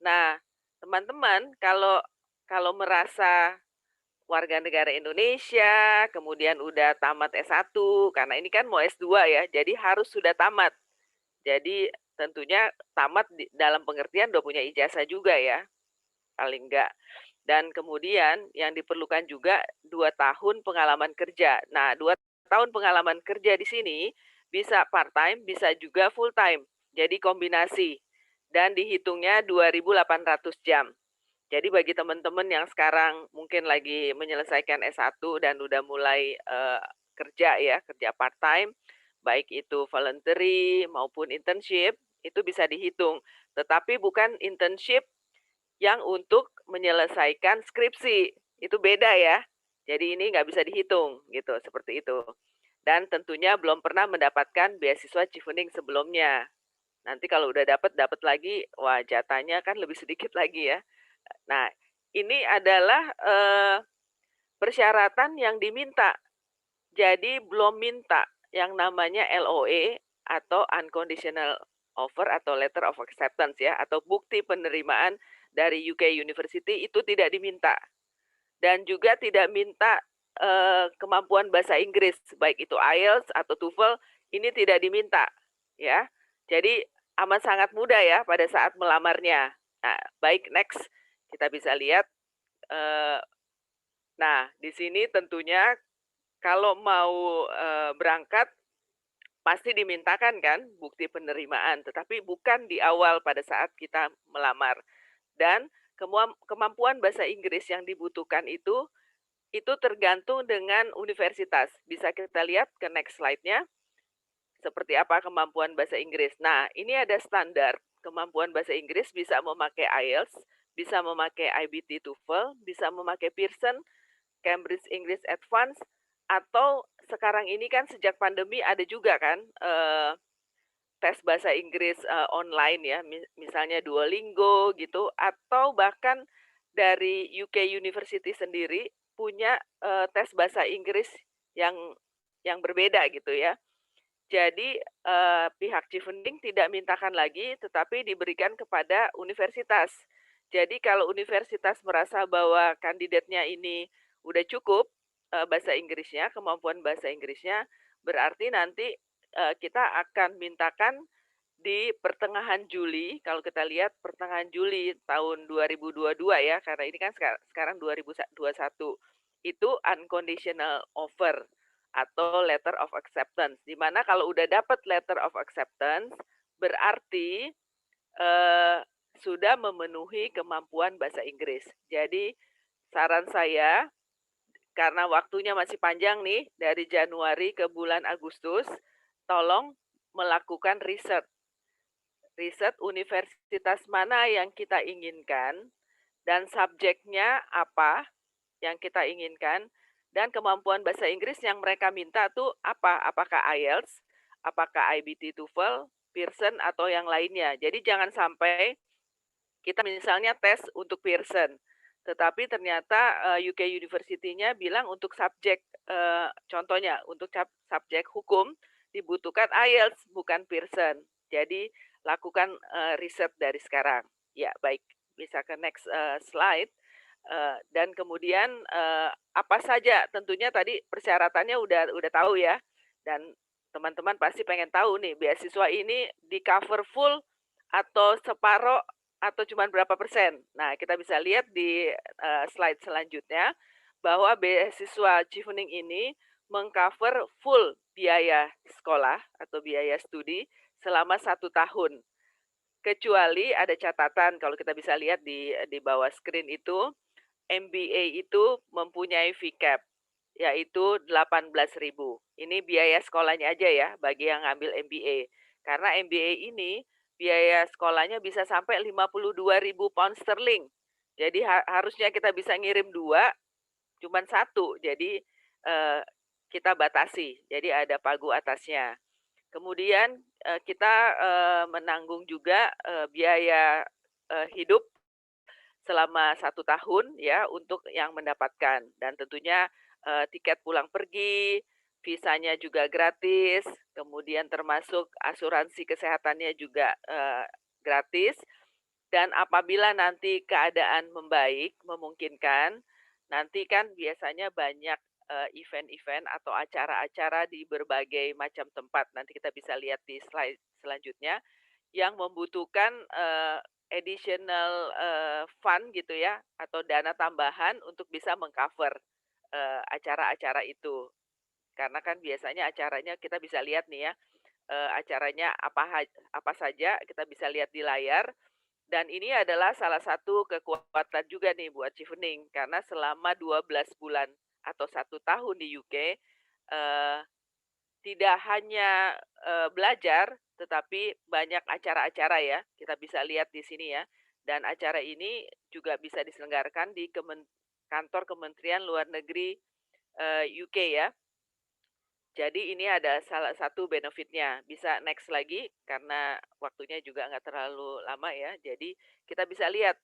Speaker 6: Nah, teman-teman kalau merasa warga negara Indonesia, kemudian udah tamat S1, karena ini kan mau S2 ya, jadi harus sudah tamat. Jadi tentunya tamat dalam pengertian udah punya ijazah juga ya, paling enggak. Dan kemudian yang diperlukan juga 2 tahun pengalaman kerja. Nah, 2 tahun pengalaman kerja di sini bisa part-time, bisa juga full-time. Jadi kombinasi. Dan dihitungnya 2.800 jam. Jadi bagi teman-teman yang sekarang mungkin lagi menyelesaikan S1 dan udah mulai kerja ya, kerja part-time, baik itu voluntary maupun internship, itu bisa dihitung. Tetapi bukan internship yang untuk menyelesaikan skripsi, itu beda ya. Jadi ini nggak bisa dihitung gitu, seperti itu. Dan tentunya belum pernah mendapatkan beasiswa Chevening sebelumnya. Nanti kalau udah dapat lagi, wah jatahnya kan lebih sedikit lagi ya. Nah, ini adalah persyaratan yang diminta. Jadi belum minta yang namanya LOE atau unconditional offer atau letter of acceptance ya, atau bukti penerimaan dari UK University itu tidak diminta. Dan juga tidak minta kemampuan bahasa Inggris, baik itu IELTS atau TOEFL, ini tidak diminta ya. Jadi amat sangat mudah ya pada saat melamarnya. Nah, baik, next kita bisa lihat. Nah, di sini tentunya kalau mau berangkat pasti dimintakan kan bukti penerimaan, tetapi bukan di awal pada saat kita melamar. Dan kemampuan bahasa Inggris yang dibutuhkan itu tergantung dengan universitas. Bisa kita lihat ke next slide-nya, seperti apa kemampuan bahasa Inggris. Nah, ini ada standar kemampuan bahasa Inggris, bisa memakai IELTS, bisa memakai IBT TOEFL, bisa memakai Pearson, Cambridge English Advanced, atau sekarang ini kan sejak pandemi ada juga kan tes bahasa Inggris online ya, misalnya Duolingo gitu, atau bahkan dari UK University sendiri punya tes bahasa Inggris yang berbeda gitu ya. Jadi pihak Chevening tidak mintakan lagi, tetapi diberikan kepada universitas. Jadi kalau universitas merasa bahwa kandidatnya ini udah cukup bahasa Inggrisnya, kemampuan bahasa Inggrisnya, berarti nanti kita akan mintakan di pertengahan Juli, kalau kita lihat pertengahan Juli tahun 2022 ya, karena ini kan sekarang 2021, itu unconditional offer atau letter of acceptance. Di mana kalau udah dapat letter of acceptance, berarti sudah memenuhi kemampuan bahasa Inggris. Jadi saran saya, karena waktunya masih panjang nih, dari Januari ke bulan Agustus, tolong melakukan riset. Riset universitas mana yang kita inginkan, dan subjeknya apa yang kita inginkan, dan kemampuan bahasa Inggris yang mereka minta tuh apa? Apakah IELTS, apakah IBT TOEFL, Pearson, atau yang lainnya. Jadi jangan sampai kita misalnya tes untuk Pearson, tetapi ternyata UK University-nya bilang untuk subjek, contohnya untuk subjek hukum dibutuhkan IELTS bukan Pearson. Jadi lakukan riset dari sekarang. Ya, baik, bisa ke next slide. Dan kemudian apa saja, tentunya tadi persyaratannya udah tahu ya. Dan teman-teman pasti pengen tahu nih, beasiswa ini di cover full atau separoh atau cuma berapa persen. Nah, kita bisa lihat di slide selanjutnya bahwa beasiswa Chevening ini mengcover full biaya sekolah atau biaya studi selama 1 tahun. Kecuali ada catatan, kalau kita bisa lihat di bawah screen itu, MBA itu mempunyai fee cap, yaitu 18.000. Ini biaya sekolahnya aja ya, bagi yang ngambil MBA. Karena MBA ini biaya sekolahnya bisa sampai 52.000 pound sterling. Jadi harusnya kita bisa ngirim 2, cuman 1. Jadi kita batasi, jadi ada pagu atasnya. Kemudian kita menanggung juga biaya hidup selama 1 tahun ya untuk yang mendapatkan, dan tentunya tiket pulang pergi, visanya juga gratis, kemudian termasuk asuransi kesehatannya juga gratis. Dan apabila nanti keadaan membaik, memungkinkan, nanti kan biasanya banyak event-event atau acara-acara di berbagai macam tempat. Nanti kita bisa lihat di slide selanjutnya yang membutuhkan additional fund gitu ya, atau dana tambahan untuk bisa mengcover acara-acara itu. Karena kan biasanya acaranya kita bisa lihat nih ya, acaranya apa saja kita bisa lihat di layar. Dan ini adalah salah satu kekuatan juga nih buat Chevening, karena selama 12 bulan atau 1 tahun di UK, tidak hanya belajar, tetapi banyak acara-acara ya. Kita bisa lihat di sini ya. Dan acara ini juga bisa diselenggarakan di kantor Kementerian Luar Negeri UK ya. Jadi ini ada salah satu benefitnya. Bisa next lagi karena waktunya juga nggak terlalu lama ya. Jadi kita bisa lihat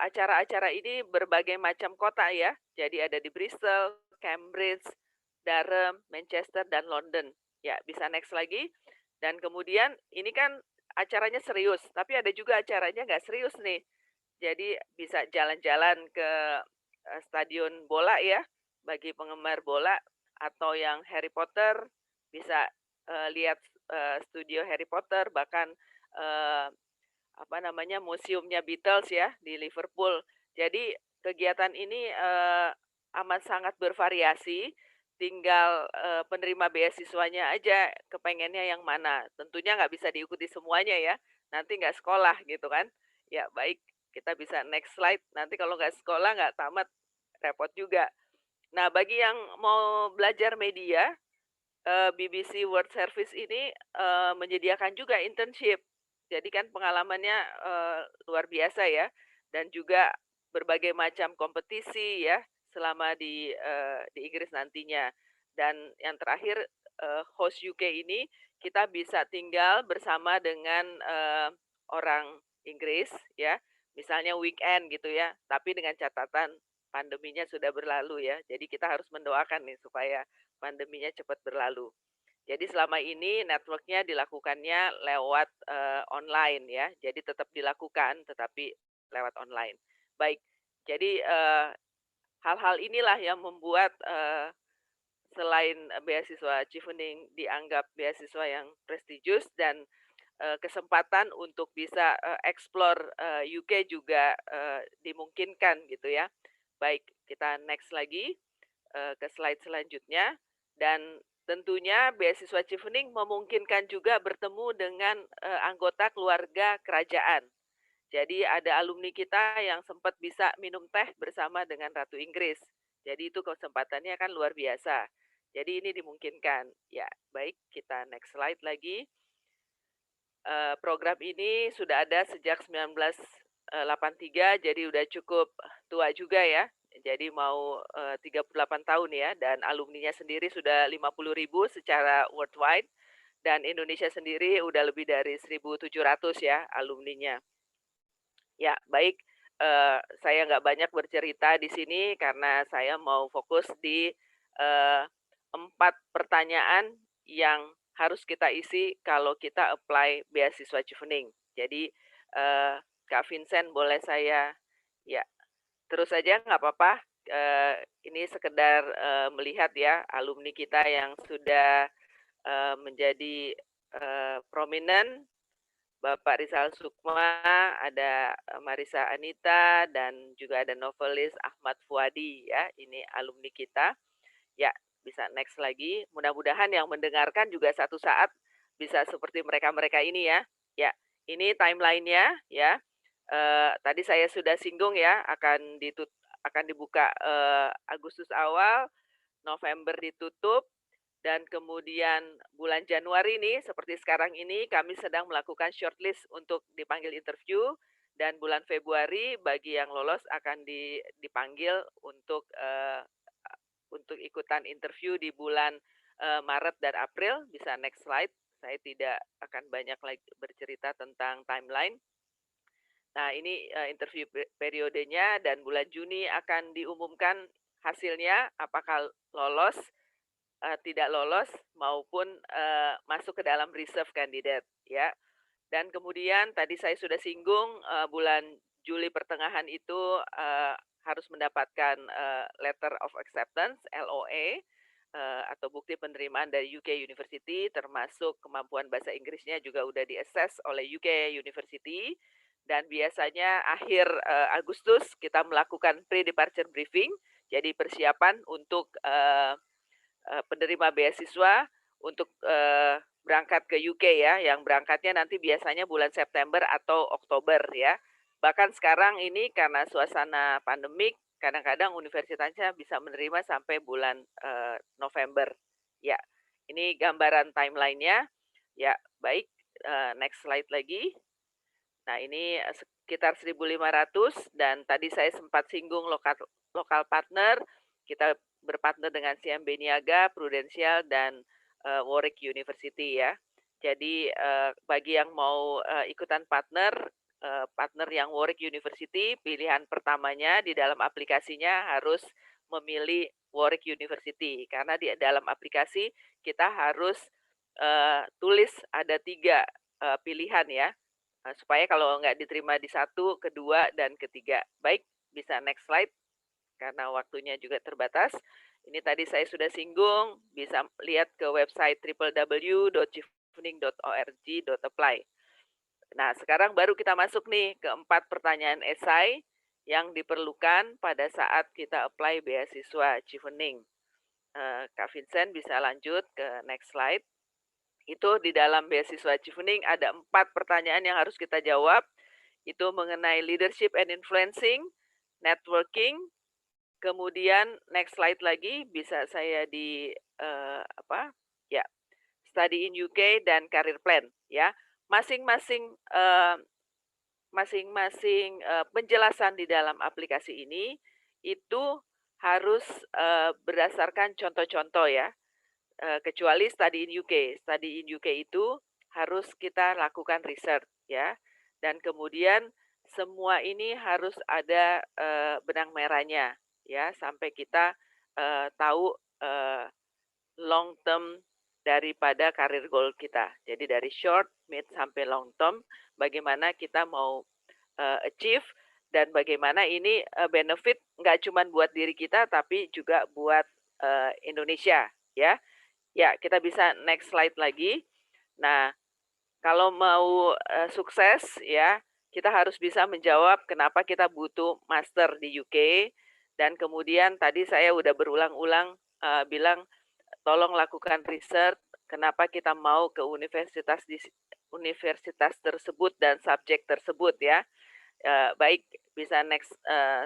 Speaker 6: acara-acara ini berbagai macam kota ya. Jadi ada di Bristol, Cambridge, Durham, Manchester, dan London. Ya, bisa next lagi. Dan kemudian ini kan acaranya serius, tapi ada juga acaranya nggak serius nih. Jadi bisa jalan-jalan ke stadion bola ya, bagi penggemar bola, atau yang Harry Potter, bisa lihat studio Harry Potter, bahkan museumnya Beatles ya di Liverpool. Jadi kegiatan ini amat sangat bervariasi, tinggal penerima beasiswanya aja kepengennya yang mana. Tentunya nggak bisa diikuti semuanya ya, nanti nggak sekolah gitu kan. Ya baik, kita bisa next slide. Nanti kalau nggak sekolah, nggak tamat, repot juga. Nah, bagi yang mau belajar media, BBC World Service ini menyediakan juga internship. Jadi kan pengalamannya luar biasa ya, dan juga berbagai macam kompetisi ya selama di Inggris nantinya. Dan yang terakhir, host UK ini kita bisa tinggal bersama dengan orang Inggris ya, misalnya weekend gitu ya, tapi dengan catatan pandeminya sudah berlalu ya. Jadi kita harus mendoakan nih supaya pandeminya cepat berlalu. Jadi selama ini networknya dilakukannya lewat online ya. Jadi tetap dilakukan tetapi lewat online. Baik, jadi hal-hal inilah yang membuat selain beasiswa Chevening dianggap beasiswa yang prestigius dan kesempatan untuk bisa explore UK juga dimungkinkan gitu ya. Baik, kita next lagi ke slide selanjutnya. Dan tentunya beasiswa Chevening memungkinkan juga bertemu dengan anggota keluarga kerajaan. Jadi ada alumni kita yang sempat bisa minum teh bersama dengan Ratu Inggris. Jadi itu kesempatannya kan luar biasa. Jadi ini dimungkinkan. Ya, baik, kita next slide lagi. Program ini sudah ada sejak 1983, jadi udah cukup tua juga ya. Jadi mau 38 tahun ya, dan alumninya sendiri sudah 50.000 secara worldwide, dan Indonesia sendiri udah lebih dari 1.700 ya alumninya. Ya, baik, saya nggak banyak bercerita di sini karena saya mau fokus di 4 pertanyaan yang harus kita isi kalau kita apply beasiswa Chevening. Jadi Kak Vincent boleh saya ya terus aja nggak apa-apa. Ini sekedar melihat ya alumni kita yang sudah menjadi prominent. Bapak Rizal Sukma, ada Marisa Anita, dan juga ada novelis Ahmad Fuadi ya. Ini alumni kita. Ya, bisa next lagi. Mudah-mudahan yang mendengarkan juga satu saat bisa seperti mereka-mereka ini ya. Ya, ini timeline-nya ya. Tadi saya sudah singgung ya, akan dibuka Agustus awal, November ditutup, dan kemudian bulan Januari ini seperti sekarang ini kami sedang melakukan shortlist untuk dipanggil interview, dan bulan Februari bagi yang lolos akan dipanggil untuk ikutan interview di bulan Maret dan April. Bisa next slide. Saya tidak akan banyak lagi bercerita tentang timeline. Nah, ini interview periodenya, dan bulan Juni akan diumumkan hasilnya apakah lolos, tidak lolos, maupun masuk ke dalam reserve candidate ya. Dan kemudian tadi saya sudah singgung bulan Juli pertengahan itu harus mendapatkan letter of acceptance (LOA) atau bukti penerimaan dari UK University, termasuk kemampuan bahasa Inggrisnya juga udah di-assess oleh UK University. Dan biasanya akhir Agustus kita melakukan pre-departure briefing, jadi persiapan untuk penerima beasiswa untuk berangkat ke UK ya, yang berangkatnya nanti biasanya bulan September atau Oktober ya. Bahkan sekarang ini karena suasana pandemik, kadang-kadang universitasnya bisa menerima sampai bulan November. Ya, ini gambaran timeline-nya. Ya, baik. Next slide lagi. Nah, ini sekitar 1.500 dan tadi saya sempat singgung lokal partner. Kita berpartner dengan CMB Niaga, Prudential, dan Warwick University ya. Jadi bagi yang mau ikutan partner yang Warwick University, pilihan pertamanya di dalam aplikasinya harus memilih Warwick University karena di dalam aplikasi kita harus tulis ada 3 pilihan ya. Supaya kalau nggak diterima di 1, kedua, dan ketiga. Baik, bisa next slide, karena waktunya juga terbatas. Ini tadi saya sudah singgung, bisa lihat ke website www.chiefening.org.apply. Nah, sekarang baru kita masuk nih ke 4 pertanyaan esai yang diperlukan pada saat kita apply beasiswa Chiefening. Kak Vincent bisa lanjut ke next slide. Itu di dalam beasiswa Chiefening ada 4 pertanyaan yang harus kita jawab. Itu mengenai leadership and influencing, networking, kemudian next slide lagi bisa saya di study in UK dan career plan ya. Masing-masing penjelasan di dalam aplikasi ini itu harus berdasarkan contoh-contoh ya. Kecuali study in UK. Study in UK itu harus kita lakukan research ya. Dan kemudian semua ini harus ada benang merahnya ya sampai kita tahu long term daripada career goal kita. Jadi dari short, mid sampai long term bagaimana kita mau achieve dan bagaimana ini benefit nggak cuma buat diri kita tapi juga buat Indonesia ya. Ya, kita bisa next slide lagi. Nah, kalau mau sukses ya, kita harus bisa menjawab kenapa kita butuh master di UK. Dan kemudian tadi saya udah berulang-ulang bilang tolong lakukan research kenapa kita mau ke universitas tersebut dan subjek tersebut ya. Baik, bisa next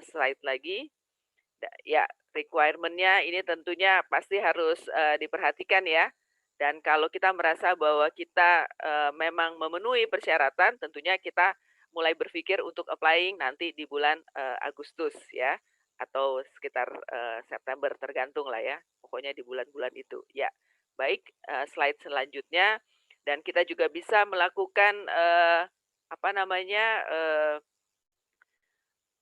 Speaker 6: slide lagi. Ya, requirement-nya ini tentunya pasti harus diperhatikan ya. Dan kalau kita merasa bahwa kita memang memenuhi persyaratan, tentunya kita mulai berpikir untuk applying nanti di bulan Agustus ya, atau sekitar September tergantung lah ya. Pokoknya di bulan-bulan itu. Ya, baik. Slide selanjutnya. Dan kita juga bisa melakukan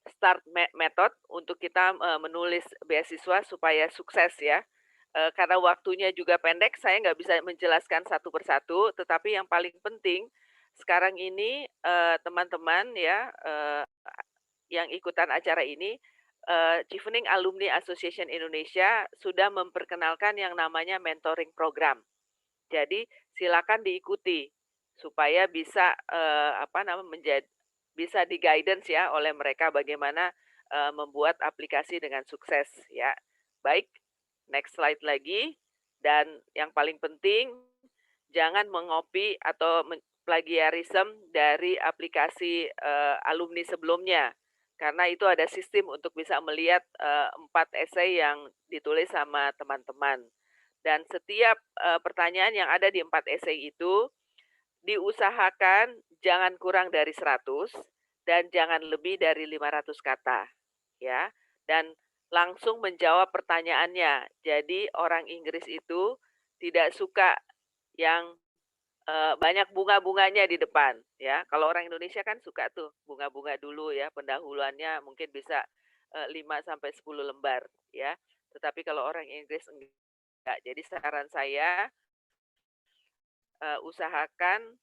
Speaker 6: start method untuk kita menulis beasiswa supaya sukses ya. Karena waktunya juga pendek, saya nggak bisa menjelaskan satu persatu, tetapi yang paling penting sekarang ini teman-teman ya yang ikutan acara ini, Chiefening Alumni Association Indonesia sudah memperkenalkan yang namanya mentoring program. Jadi silakan diikuti supaya bisa bisa di guidance ya oleh mereka bagaimana membuat aplikasi dengan sukses ya. Baik, next slide lagi. Dan yang paling penting jangan mengopi atau plagiarism dari aplikasi alumni sebelumnya. Karena itu ada sistem untuk bisa melihat 4 esai yang ditulis sama teman-teman. Dan setiap pertanyaan yang ada di 4 esai itu diusahakan jangan kurang dari 100 dan jangan lebih dari 500 kata ya, dan langsung menjawab pertanyaannya. Jadi orang Inggris itu tidak suka yang banyak bunga-bunganya di depan ya. Kalau orang Indonesia kan suka tuh bunga-bunga dulu ya, pendahuluannya mungkin bisa 5 sampai 10 lembar ya. Tetapi kalau orang Inggris enggak. Jadi saran saya usahakan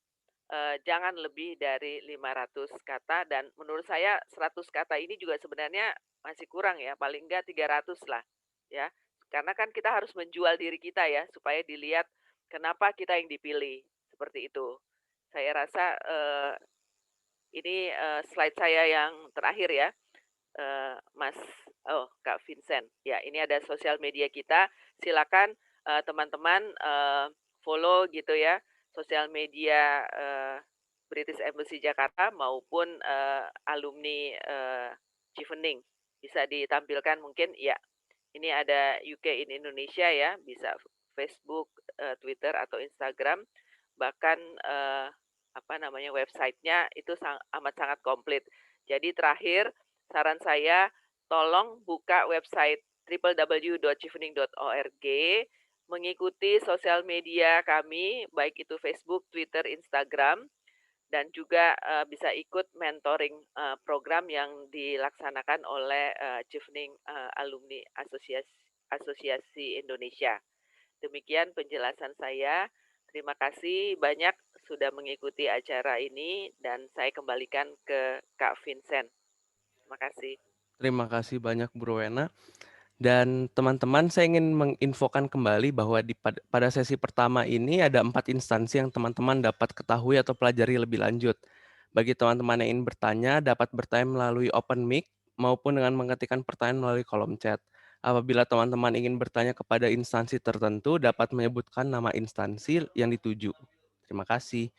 Speaker 6: jangan lebih dari 500 kata dan menurut saya 100 kata ini juga sebenarnya masih kurang ya, paling enggak 300 lah ya. Karena kan kita harus menjual diri kita ya supaya dilihat kenapa kita yang dipilih, seperti itu. Saya rasa ini slide saya yang terakhir ya. Kak Vincent. Ya, ini ada sosial media kita. Silakan teman-teman follow gitu ya sosial media British Embassy Jakarta maupun alumni Chiefening. Bisa ditampilkan mungkin ya. Ini ada UK in Indonesia ya, bisa Facebook, Twitter atau Instagram, bahkan websitenya itu amat sangat komplit. Jadi terakhir saran saya tolong buka website www.chevening.org, mengikuti sosial media kami baik itu Facebook, Twitter, Instagram, dan juga bisa ikut mentoring program yang dilaksanakan oleh Chevening Alumni Asosiasi Indonesia. Demikian penjelasan saya. Terima kasih banyak sudah mengikuti acara ini dan saya kembalikan ke Kak Vincent. Terima kasih.
Speaker 1: Terima kasih banyak Bu Rowena. Dan teman-teman, saya ingin menginfokan kembali bahwa pada sesi pertama ini ada 4 instansi yang teman-teman dapat ketahui atau pelajari lebih lanjut. Bagi teman-teman yang ingin bertanya, dapat bertanya melalui open mic maupun dengan mengetikkan pertanyaan melalui kolom chat. Apabila teman-teman ingin bertanya kepada instansi tertentu, dapat menyebutkan nama instansi yang dituju. Terima kasih.